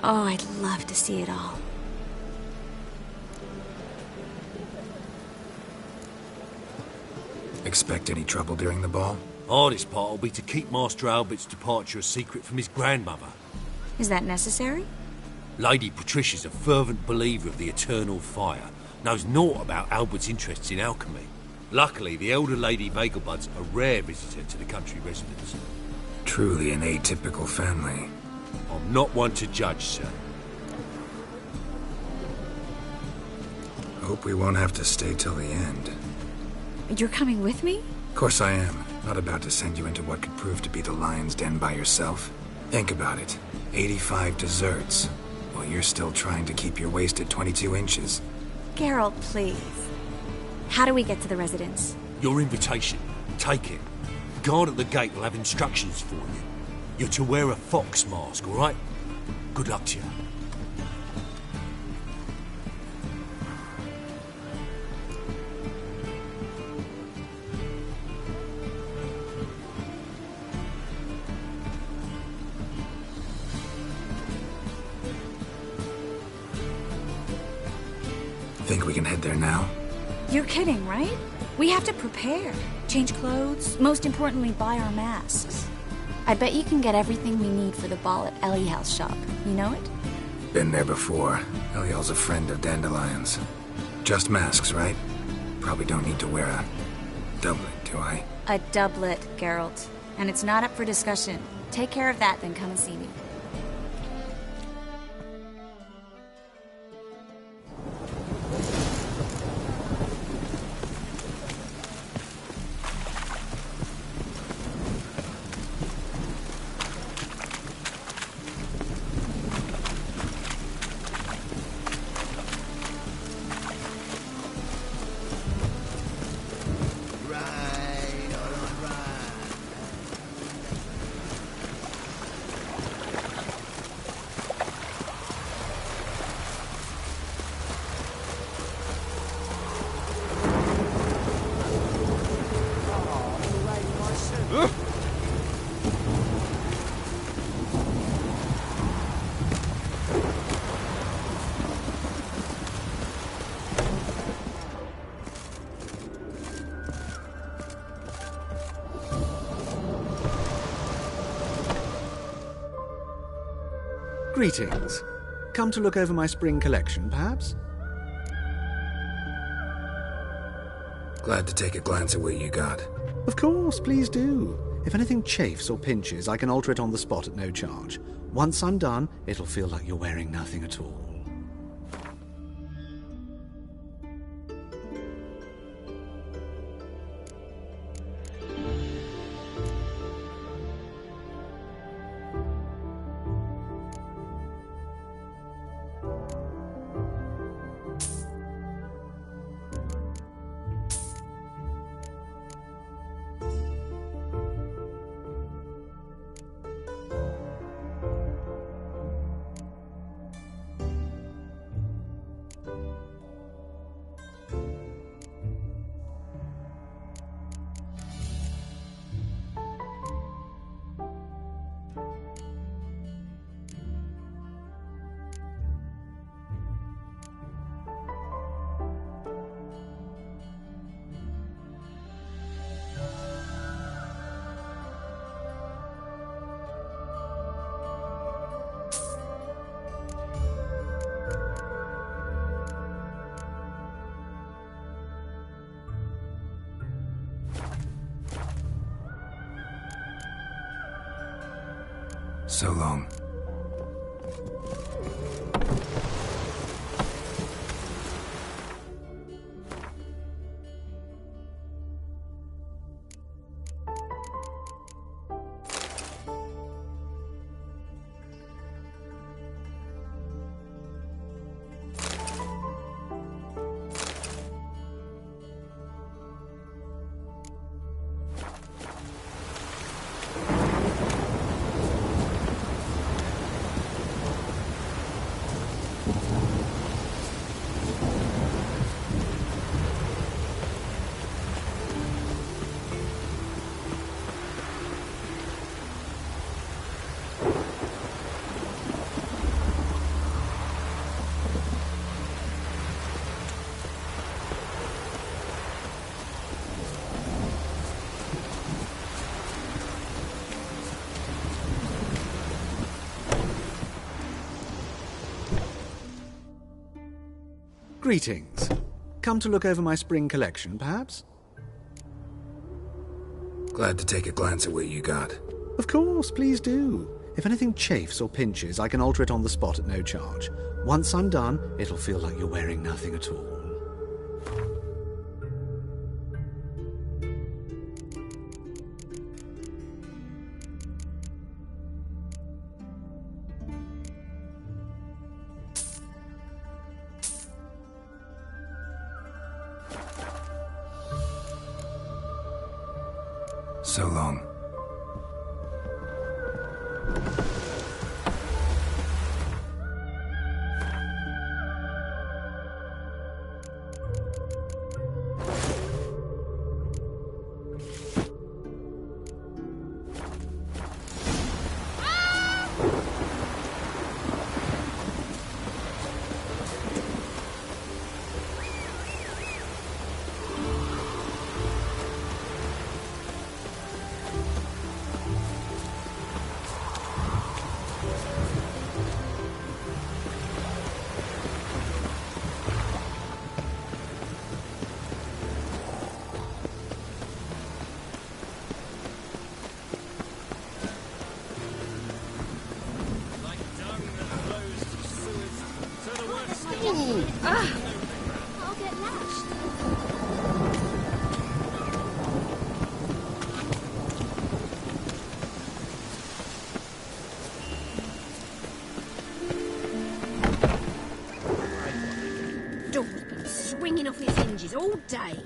Oh, I'd love to see it all. Expect any trouble during the ball? Hardest part will be to keep Master Albert's departure a secret from his grandmother. Is that necessary? Lady Patricia's a fervent believer of the eternal fire. Knows naught about Albert's interests in alchemy. Luckily, the elder Lady Vegelbud's a rare visitor to the country residence. Truly an atypical family. I'm not one to judge, sir. Hope we won't have to stay till the end. You're coming with me? Of course I am. Not about to send you into what could prove to be the lion's den by yourself. Think about it. 85 desserts, while you're still trying to keep your waist at 22 inches. Geralt, please. How do we get to the residence? Your invitation. Take it. Guard at the gate will have instructions for you. You're to wear a fox mask, all right? Good luck to you. Think we can head there now? You're kidding, right? We have to prepare. change clothes, most importantly, buy our masks. I bet you can get everything we need for the ball at Eliel's shop. You know it? Been there before. Eliel's a friend of Dandelion's. Just masks, right? Probably don't need to wear a doublet, do I? A doublet, Geralt. And it's not up for discussion. Take care of that, then come and see me. Greetings. Come to look over my spring collection, perhaps? Glad to take a glance at what you got. Of course, please do. If anything chafes or pinches, I can alter it on the spot at no charge. Once I'm done, it'll feel like you're wearing nothing at all. So long. Greetings. Come to look over my spring collection, perhaps? Glad to take a glance at what you got. Of course, please do. If anything chafes or pinches, I can alter it on the spot at no charge. Once I'm done, it'll feel like you're wearing nothing at all. So long. I'll get lashed. Door's been swinging off its hinges all day.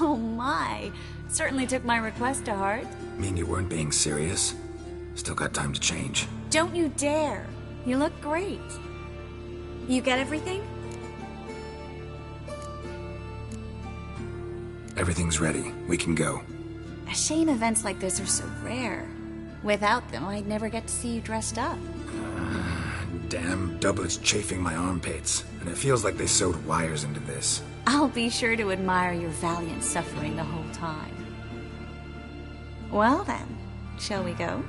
Oh my. Certainly took my request to heart. Mean you weren't being serious? Still got time to change. Don't you dare. You look great. You get everything? Everything's ready. We can go. A shame events like this are so rare. Without them, I'd never get to see you dressed up. Damn doublets chafing my armpits, and it feels like they sewed wires into this. I'll be sure to admire your valiant suffering the whole time. Well then, shall we go?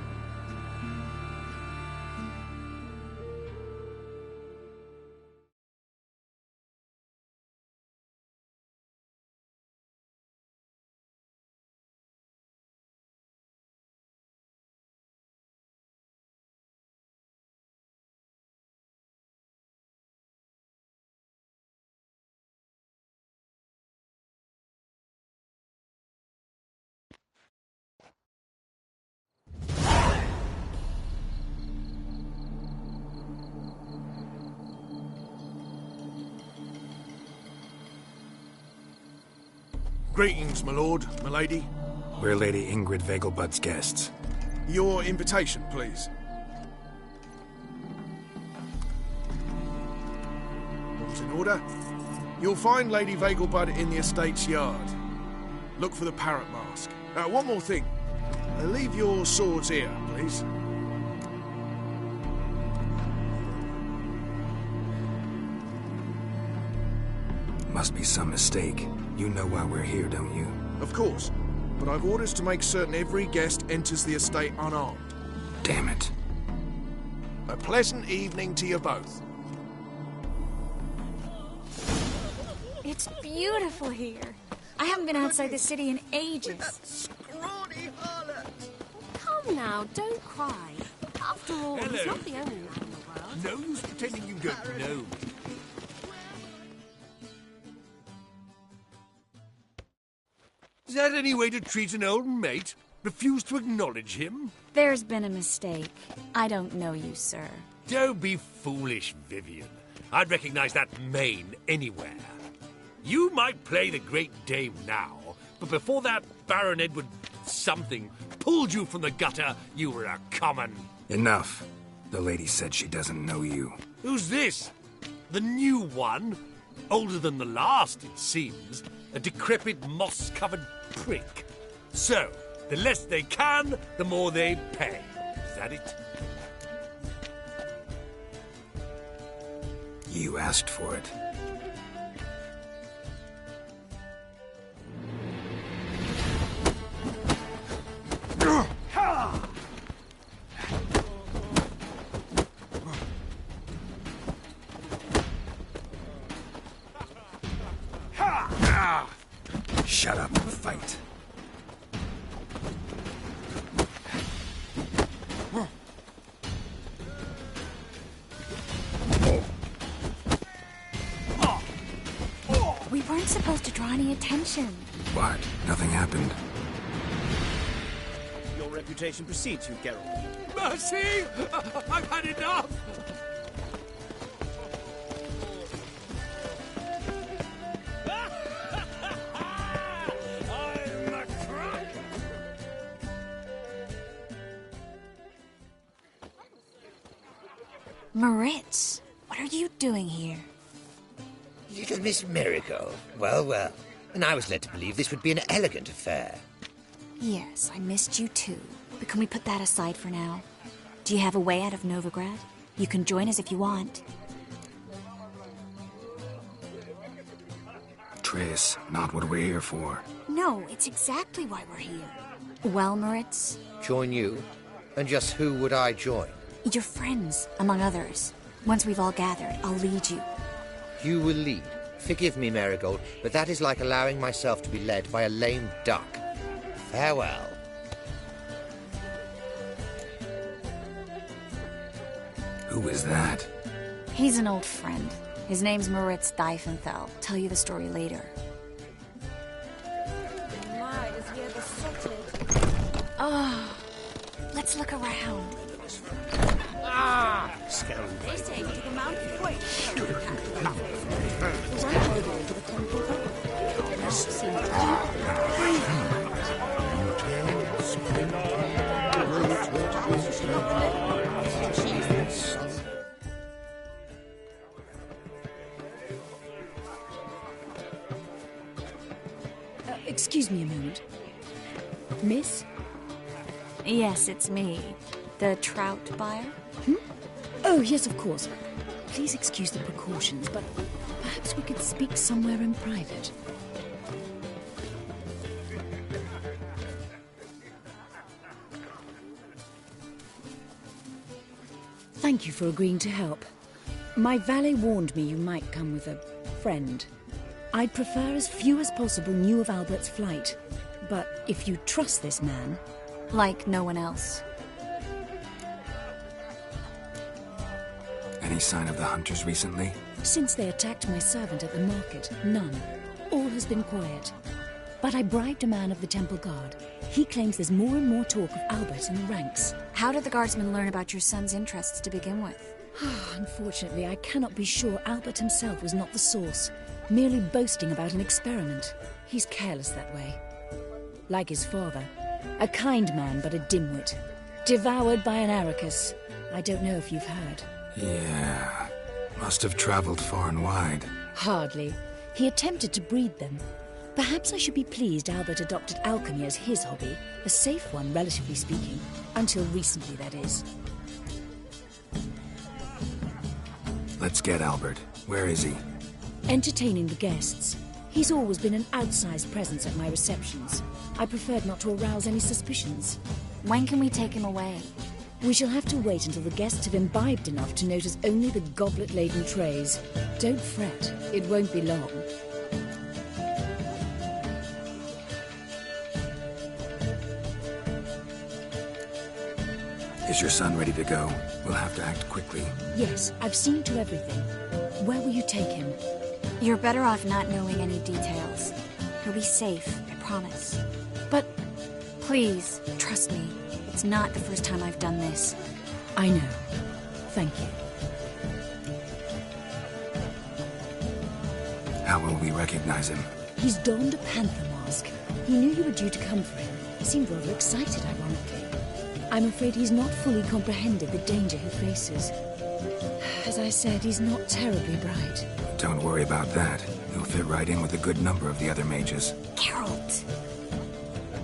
Greetings, my lord, my lady. We're Lady Ingrid Vegelbud's guests. Your invitation, please. All's in order. You'll find Lady Vegelbud in the estate's yard. Look for the parrot mask. One more thing. Leave your swords here, please. Must be some mistake. You know why we're here, don't you? Of course. But I've orders to make certain every guest enters the estate unarmed. Damn it. A pleasant evening to you both. It's beautiful here. I haven't been outside the city in ages. Scrawny harlot! Come now, don't cry. After all, he's not the only man in the world. No use pretending you don't know me. Is that any way to treat an old mate? Refuse to acknowledge him? There's been a mistake. I don't know you, sir. Don't be foolish, Vivian. I'd recognize that mane anywhere. You might play the Great Dame now, but before that Baron Edward something pulled you from the gutter, you were a common... Enough. The lady said she doesn't know you. Who's this? The new one? Older than the last, it seems. A decrepit, moss-covered prick. So, the less they can, the more they pay. Is that it? You asked for it. Shut up and fight. We weren't supposed to draw any attention. What? Nothing happened. Your reputation precedes you, Geralt. Mercy! I've had enough! Moritz, what are you doing here? Little Miss Miracle. Well, well. And I was led to believe this would be an elegant affair. Yes, I missed you too. But can we put that aside for now? Do you have a way out of Novigrad? You can join us if you want. Triss, not what we're here for. No, it's exactly why we're here. Well, Moritz? Join you? And just who would I join? Your friends, among others. Once we've all gathered, I'll lead you. You will lead. Forgive me, Marigold, but that is like allowing myself to be led by a lame duck. Farewell. Who is that? He's an old friend. His name's Moritz Diefenthal. Tell you the story later. Oh, let's look around. Scoundrel. They say to the mountain quite. Excuse me a moment. Miss? Yes, it's me. The trout buyer? Oh, yes, of course. Please excuse the precautions, but perhaps we could speak somewhere in private. Thank you for agreeing to help. My valet warned me you might come with a friend. I'd prefer as few as possible knew of Albert's flight. But if you trust this man... Like no one else. Any sign of the hunters recently? Since they attacked my servant at the market, none. All has been quiet. But I bribed a man of the Temple Guard. He claims there's more and more talk of Albert in the ranks. How did the guardsmen learn about your son's interests to begin with? Unfortunately, I cannot be sure Albert himself was not the source, merely boasting about an experiment. He's careless that way. Like his father. A kind man, but a dimwit. Devoured by an Arrakis. I don't know if you've heard. Yeah. Must have traveled far and wide. Hardly. He attempted to breed them. Perhaps I should be pleased Albert adopted alchemy as his hobby. A safe one, relatively speaking. Until recently, that is. Let's get Albert. Where is he? Entertaining the guests. He's always been an outsized presence at my receptions. I preferred not to arouse any suspicions. When can we take him away? We shall have to wait until the guests have imbibed enough to notice only the goblet-laden trays. Don't fret, it won't be long. Is your son ready to go? We'll have to act quickly. Yes, I've seen to everything. Where will you take him? You're better off not knowing any details. He'll be safe, I promise. But... Please, trust me. It's not the first time I've done this. I know. Thank you. How will we recognize him? He's donned a panther mask. He knew you were due to come for him. He seemed rather excited, ironically. I'm afraid he's not fully comprehended the danger he faces. As I said, he's not terribly bright. Don't worry about that. He'll fit right in with a good number of the other mages. Geralt!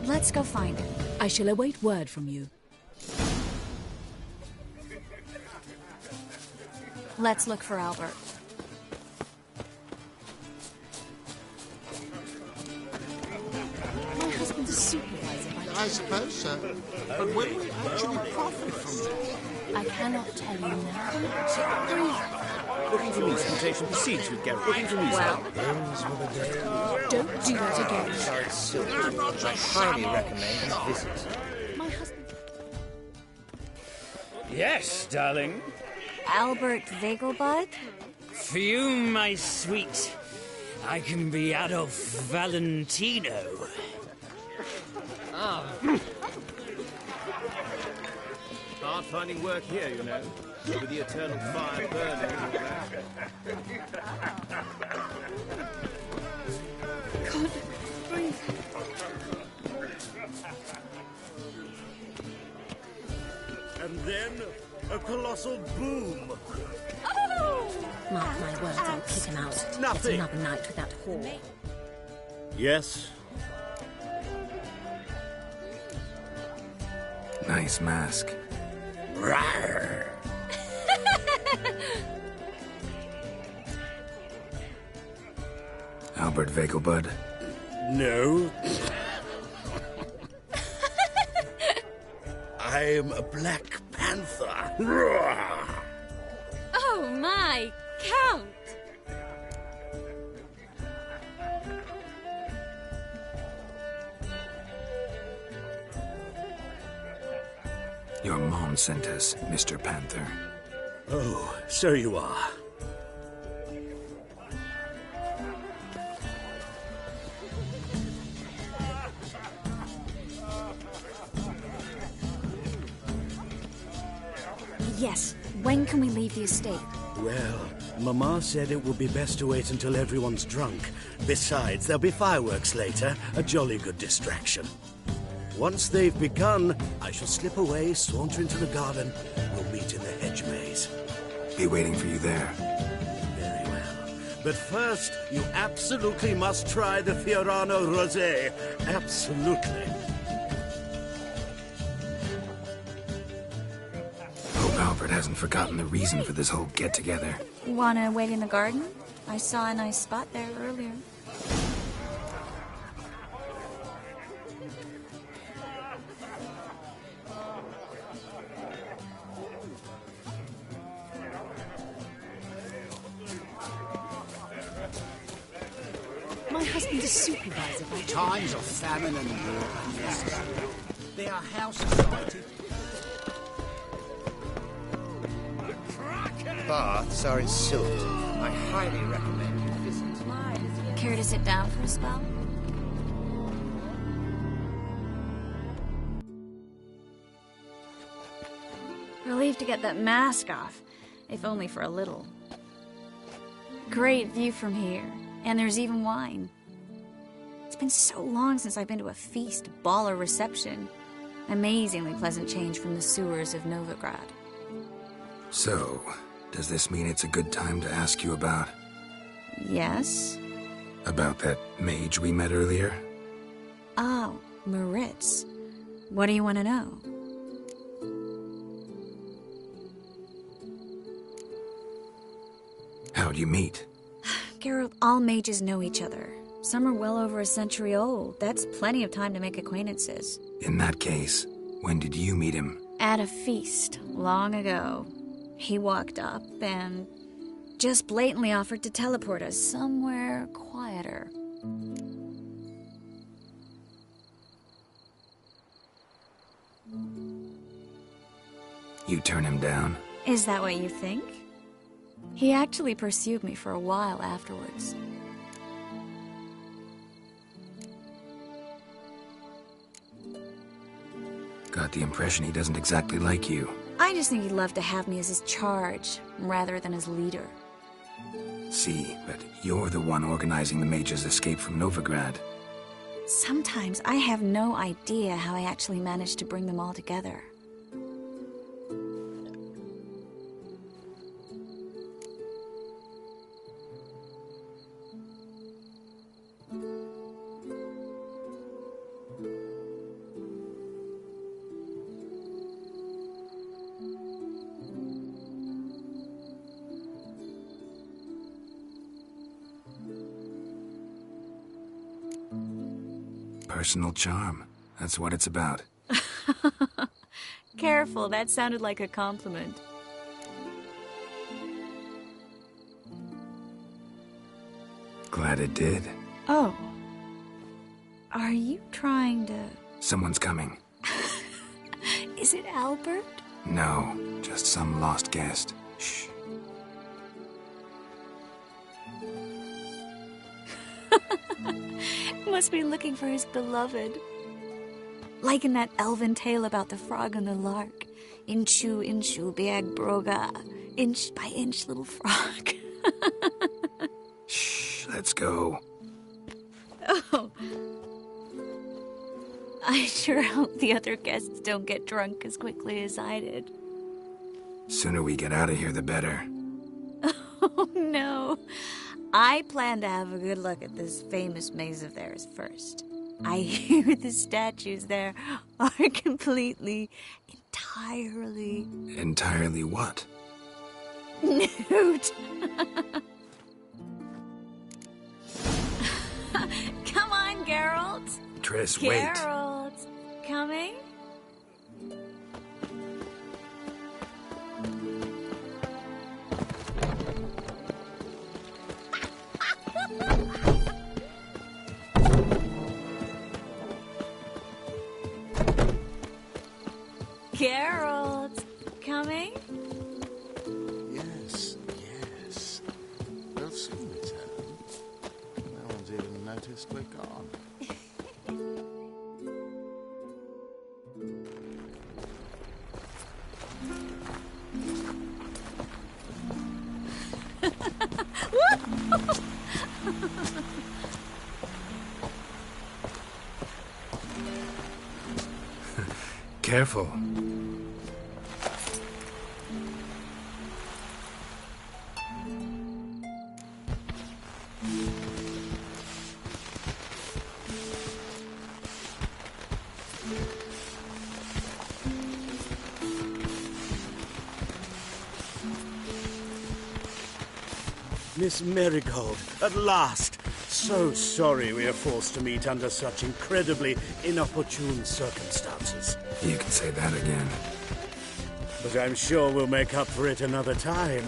Let's go find him. I shall await word from you. Let's look for Albert. My husband's a supervisor by I suppose so. But when we actually profit from it? I cannot tell you now. Looking for me, mutation proceeds with Geralt. Looking for me, Don't do that again. I highly recommend his visit. My husband... Yes, darling. Albert Vegelbud? For you, my sweet, I can be Adolf Valentino. Hard finding work here, you know, with the eternal fire burning. God, breathe. And then a colossal boom. Mark my words, I'll kick him out. Nothing. It's another night without Hall. Yes. Nice mask. Rawr. Albert Vegelbud? No. I'm a Black Panther. Rawr. Oh my, Count! Your mom sent us, Mr. Panther. Oh, so you are. Yes, when can we leave the estate? Well, Mama said it would be best to wait until everyone's drunk. Besides, there'll be fireworks later, a jolly good distraction. Once they've begun, I shall slip away, saunter into the garden. We'll meet in the hedge maze. Be waiting for you there. Very well. But first, you absolutely must try the Fiorano Rosé. Absolutely. Hope Albert hasn't forgotten the reason for this whole get-together. Wanna wait in the garden? I saw a nice spot there earlier. My husband's a supervisor by Times of famine and war are necessary. They are house society. Baths are in Sult. I highly recommend you visit. Care to sit down for a spell? Relieved to get that mask off, if only for a little. Great view from here, and there's even wine. It's been so long since I've been to a feast, ball, or reception. Amazingly pleasant change from the sewers of Novigrad. So, does this mean it's a good time to ask you about... Yes? About that mage we met earlier? Oh, Moritz. What do you want to know? How'd you meet? Geralt, all mages know each other. Some are well over a century old. That's plenty of time to make acquaintances. In that case, when did you meet him? At a feast, long ago. He walked up and just blatantly offered to teleport us somewhere quieter. You turn him down? Is that what you think? He actually pursued me for a while afterwards. Got the impression he doesn't exactly like you. I just think he'd love to have me as his charge, rather than his leader. See, but you're the one organizing the mage's escape from Novigrad. Sometimes I have no idea how I actually managed to bring them all together. Personal charm. That's what it's about. Careful, that sounded like a compliment. Glad it did. Oh. Are you trying to... Someone's coming. Is it Albert? No, just some lost guest. Shh. Must be looking for his beloved. Like in that elven tale about the frog and the lark. Inchu, inchu, biag broga. Inch by inch, little frog. Shh, let's go. Oh. I sure hope the other guests don't get drunk as quickly as I did. Sooner we get out of here, the better. Oh, no. I plan to have a good look at this famous maze of theirs first. I hear the statues there are completely, entirely entirely... Entirely what? Newt! Come on, Geralt. Triss, wait. Geralt, coming? Geralt, coming? Yes, yes. We'll soon return. No one's even noticed we're gone. Careful. Miss Marigold, at last! So sorry we are forced to meet under such incredibly inopportune circumstances. You can say that again. But I'm sure we'll make up for it another time.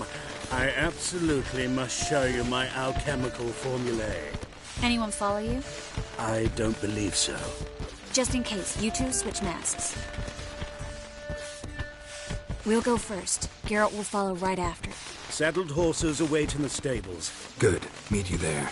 I absolutely must show you my alchemical formulae. Anyone follow you? I don't believe so. Just in case, you two switch masks. We'll go first. Geralt will follow right after. Saddled horses await in the stables. Good. Meet you there.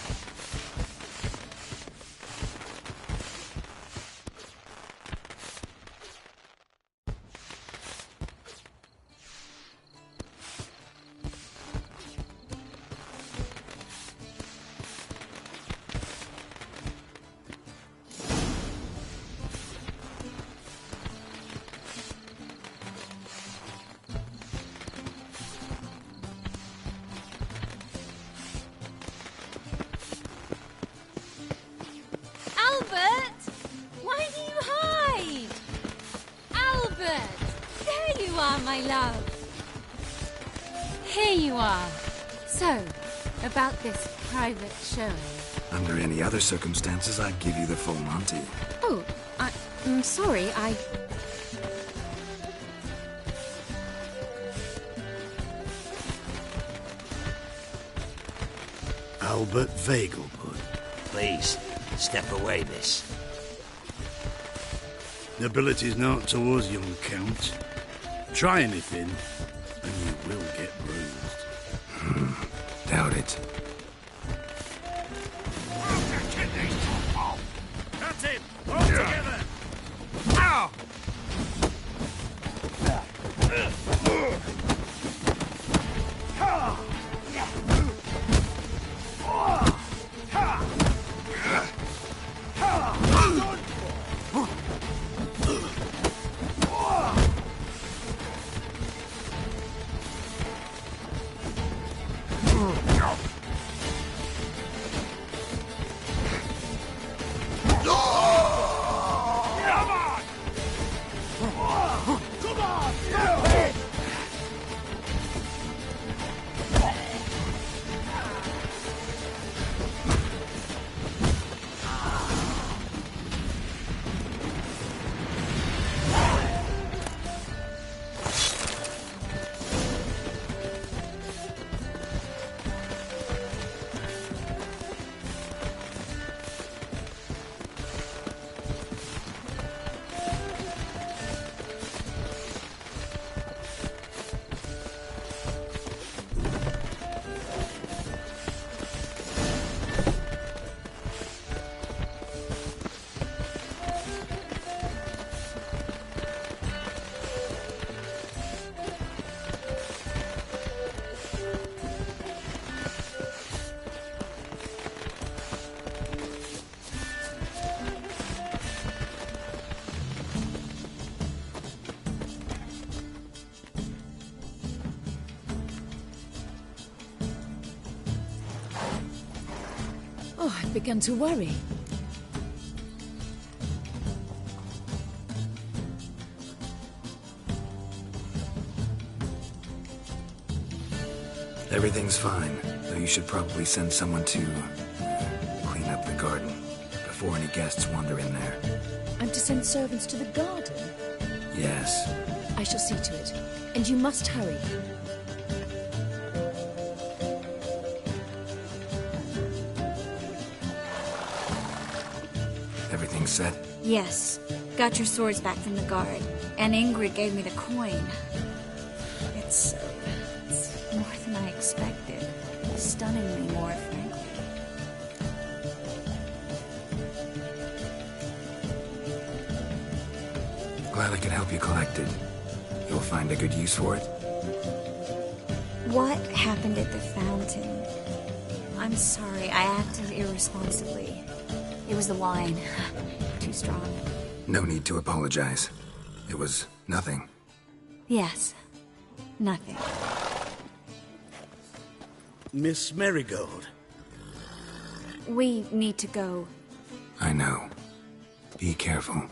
Albert! Why do you hide? Albert! There you are, my love. Here you are. So, about this private showing. Under any other circumstances, I'd give you the full Monty. Oh, I'm sorry, Albert Vegelbud. Please, step away, miss. Nobility's not towards young Count. Try anything, and you will get bruised. Doubt it. That's him! All together! Ow! Oh, I've begun to worry. Everything's fine, though you should probably send someone to clean up the garden before any guests wander in there. I'm to send servants to the garden? Yes. I shall see to it. And you must hurry. Everything set? Yes. Got your swords back from the guard. And Ingrid gave me the coin. It's more than I expected. Stunningly more, frankly. Glad I could help you collect it. You'll find a good use for it. What happened at the fountain? I'm sorry, I acted irresponsibly. It was the wine. Too strong. No need to apologize. It was nothing. Yes. Nothing. Miss Marigold. We need to go. I know. Be careful.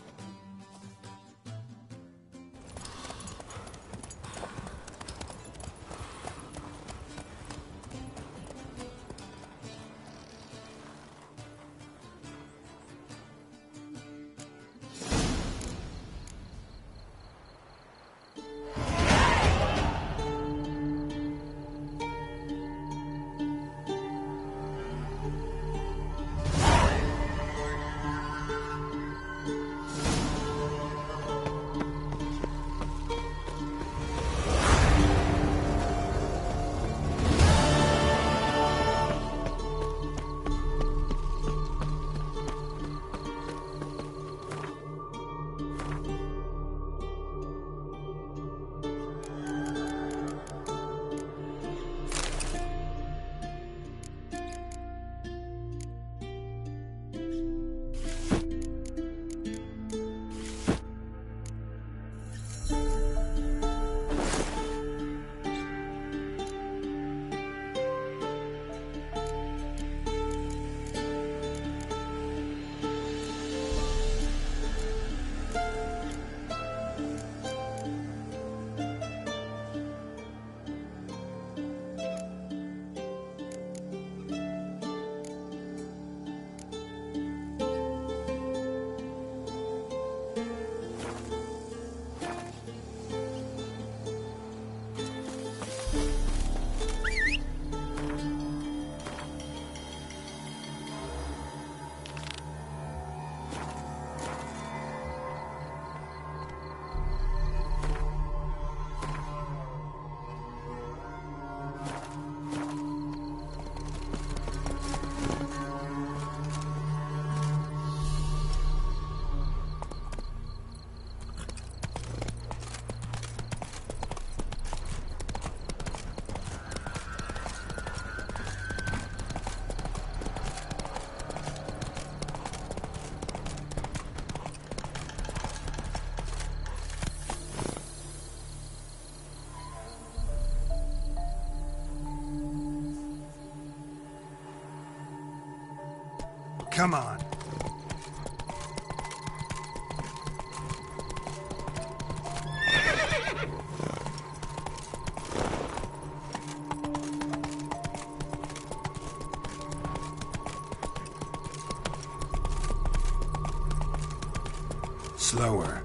Come on. Slower.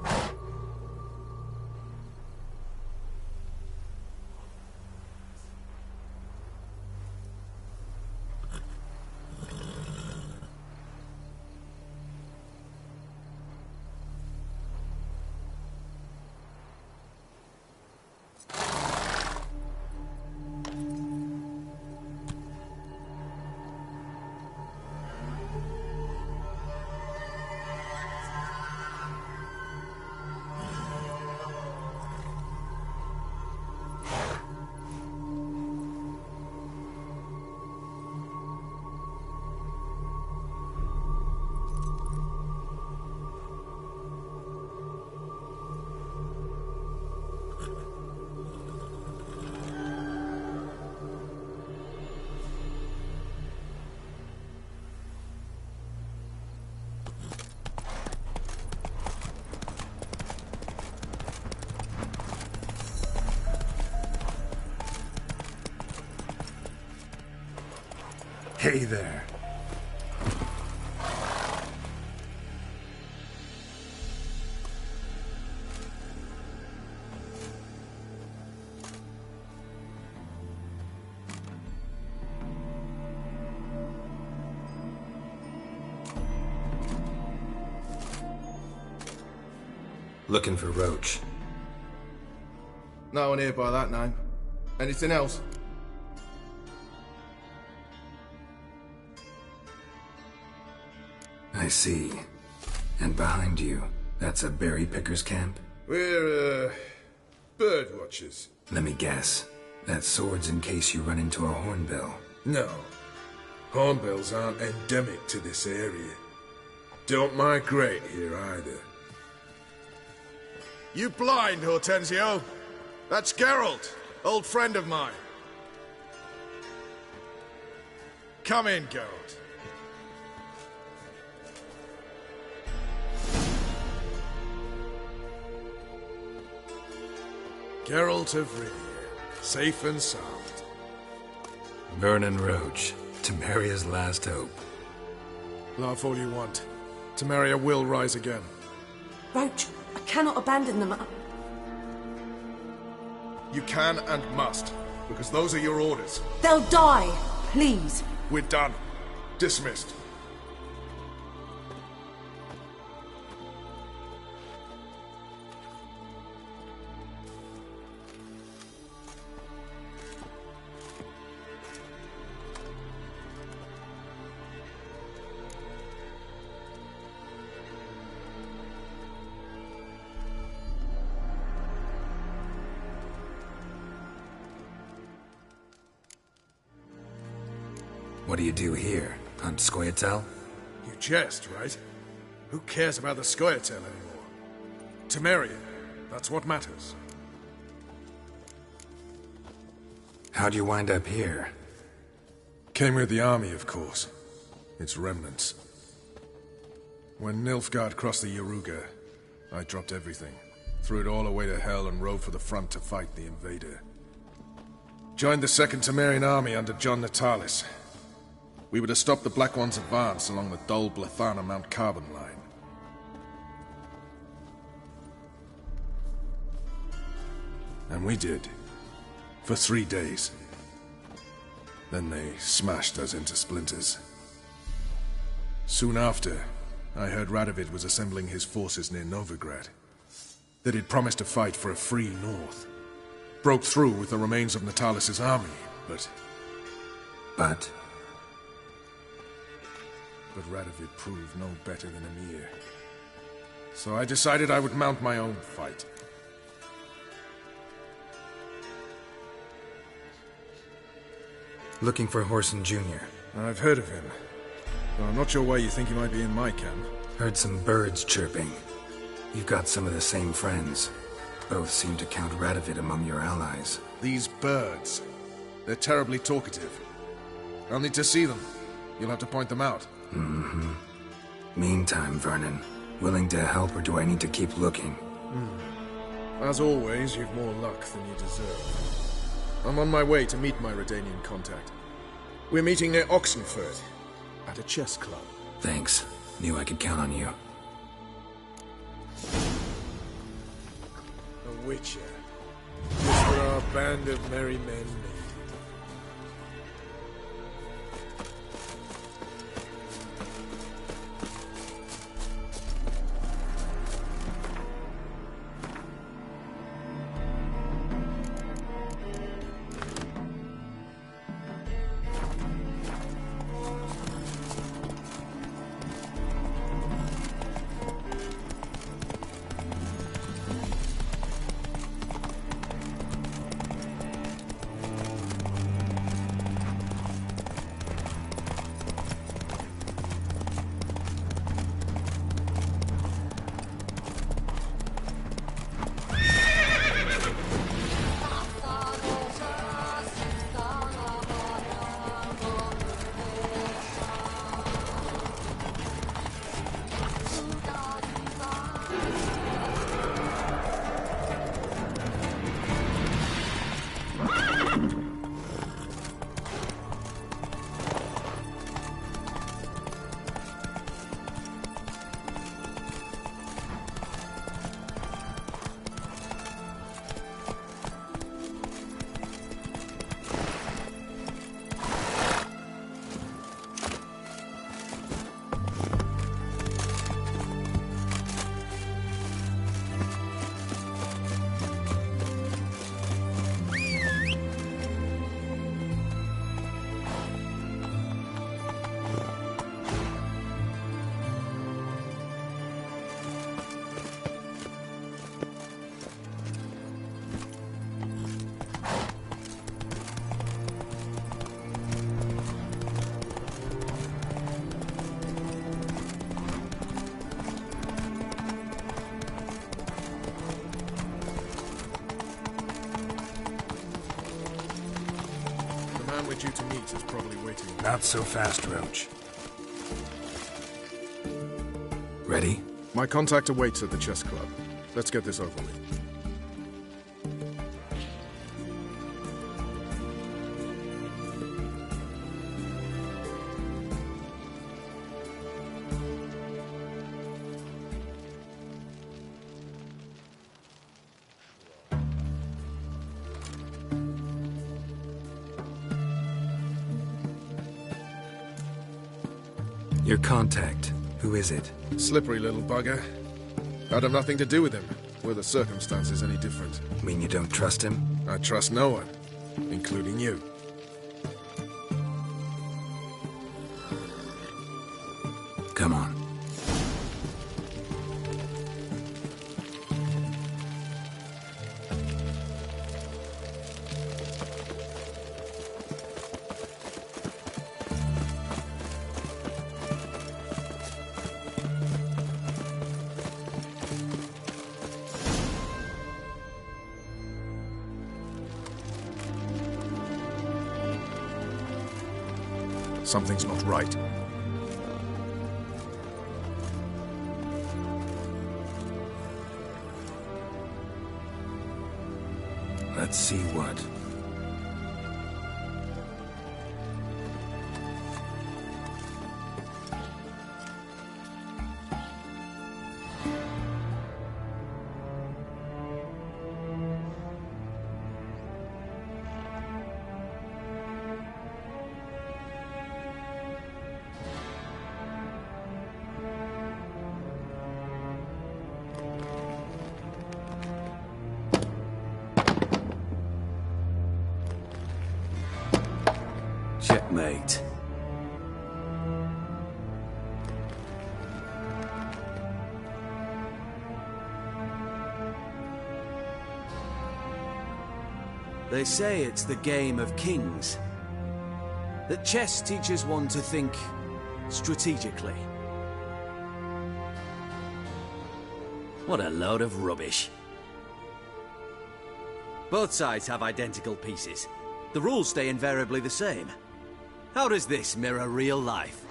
Hey there. Looking for Roach. No one here by that name. Anything else? I see. And behind you, that's a berry picker's camp? We're, bird watchers. Let me guess. That sword's in case you run into a hornbill. No. Hornbills aren't endemic to this area. Don't migrate here either. You blind, Hortensio? That's Geralt, old friend of mine. Come in, Geralt. Geralt of Rivia, safe and sound. Vernon Roach, Temeria's last hope. Laugh all you want. Temeria will rise again. Roach, I cannot abandon them. You can and must, because those are your orders. They'll die, please. We're done. Dismissed. What do you do here? Hunt Scoia'tael? You jest, right? Who cares about the Scoia'tael anymore? Temeria, that's what matters. How'd you wind up here? Came with the army, of course. Its remnants. When Nilfgaard crossed the Yaruga, I dropped everything. Threw it all away to hell and rode for the front to fight the invader. Joined the Second Temerian army under John Natalis. We were to stop the Black One's advance along the Dol Blathana Mount Carbon line. And we did. For 3 days. Then they smashed us into splinters. Soon after, I heard Radovid was assembling his forces near Novigrad. That he'd promised to fight for a free North. Broke through with the remains of Natalis' army, but... But Radovid proved no better than Emir. So I decided I would mount my own fight. Looking for Whoreson Jr. I've heard of him. Though I'm not sure why you think he might be in my camp. Heard some birds chirping. You've got some of the same friends. Both seem to count Radovid among your allies. These birds. They're terribly talkative. I'll need to see them. You'll have to point them out. Mm-hmm. Meantime, Vernon, willing to help or do I need to keep looking? As always, you've more luck than you deserve. I'm on my way to meet my Redanian contact. We're meeting near Oxenfurt, at a chess club. Thanks. Knew I could count on you. A witcher. Just what our band of merry men need. man we're due to meet is probably waiting. Not so fast, Roach. Ready? My contact awaits at the chess club. Let's get this over with. Your contact. Who is it? Slippery little bugger. I'd have nothing to do with him, were the circumstances any different. Mean you don't trust him? I trust no one, including you. Come on. Something's not right. Let's see what. Checkmate. They say it's the game of kings. That chess teaches one to think strategically. What a load of rubbish. Both sides have identical pieces. The rules stay invariably the same. How does this mirror real life?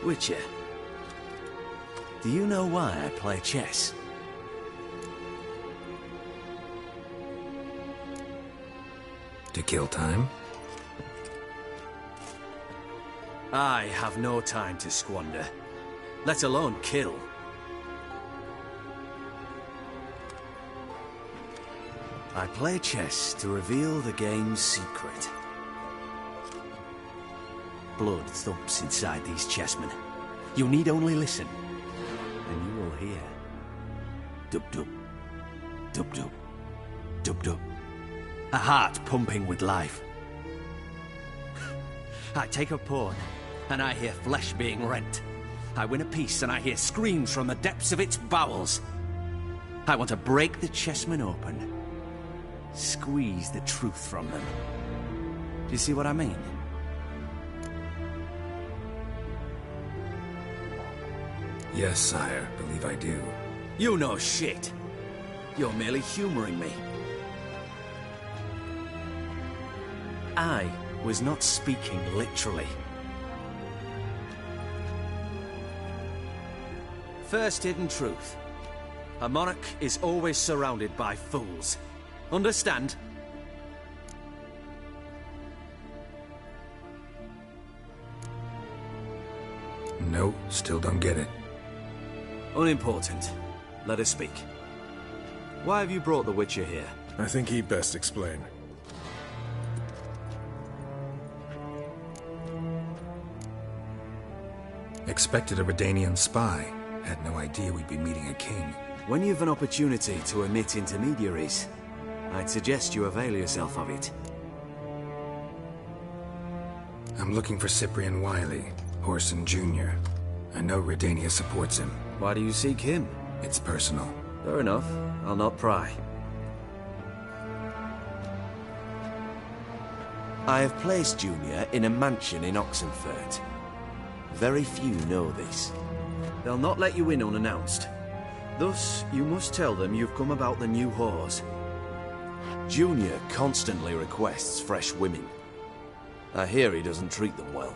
Witcher, do you know why I play chess? To kill time? I have no time to squander, let alone kill. I play chess to reveal the game's secret. Blood thumps inside these chessmen. You need only listen, and you will hear. Dub-dub, dub-dub, dub-dub. A heart pumping with life. I take a pawn, and I hear flesh being rent. I win a piece, and I hear screams from the depths of its bowels. I want to break the chessmen open. Squeeze the truth from them. Do you see what I mean? Yes, sire. Believe I do. You know shit. You're merely humoring me. I was not speaking literally. First hidden truth. A monarch is always surrounded by fools. Understand? No, still don't get it. Unimportant. Let us speak. Why have you brought the Witcher here? I think he'd best explain. Expected a Redanian spy. Had no idea we'd be meeting a king. When you've an opportunity to omit intermediaries, I'd suggest you avail yourself of it. I'm looking for Cyprian Wiley, Whoreson Jr. I know Redania supports him. Why do you seek him? It's personal. Fair enough. I'll not pry. I have placed Junior in a mansion in Oxenfurt. Very few know this. They'll not let you in unannounced. Thus, you must tell them you've come about the new whores. Junior constantly requests fresh women. I hear he doesn't treat them well.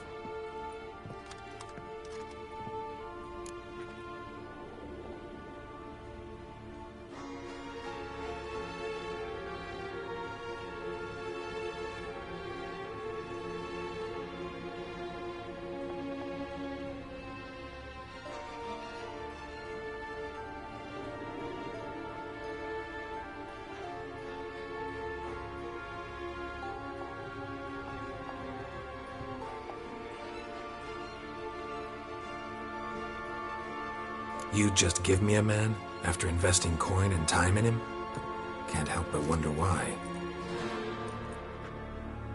You'd just give me a man after investing coin and time in him? Can't help but wonder why.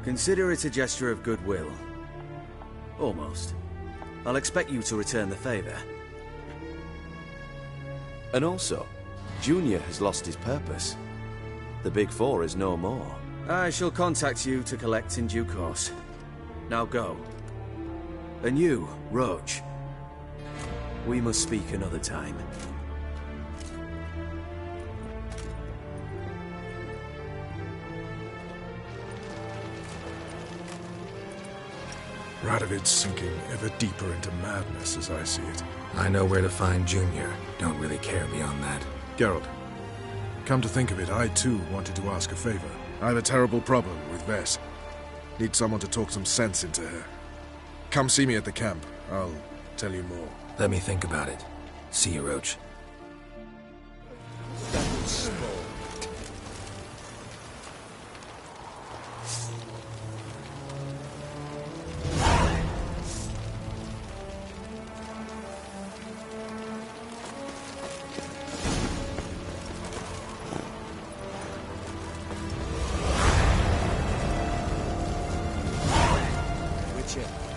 Consider it a gesture of goodwill. Almost. I'll expect you to return the favor. And also, Junior has lost his purpose. The Big Four is no more. I shall contact you to collect in due course. Now go. And you, Roach. We must speak another time. Radovid's sinking ever deeper into madness as I see it. I know where to find Junior. Don't really care beyond that. Geralt, come to think of it, I too wanted to ask a favor. I have a terrible problem with Vess. Need someone to talk some sense into her. Come see me at the camp. I'll tell you more. Let me think about it. See you, Roach. Witcher.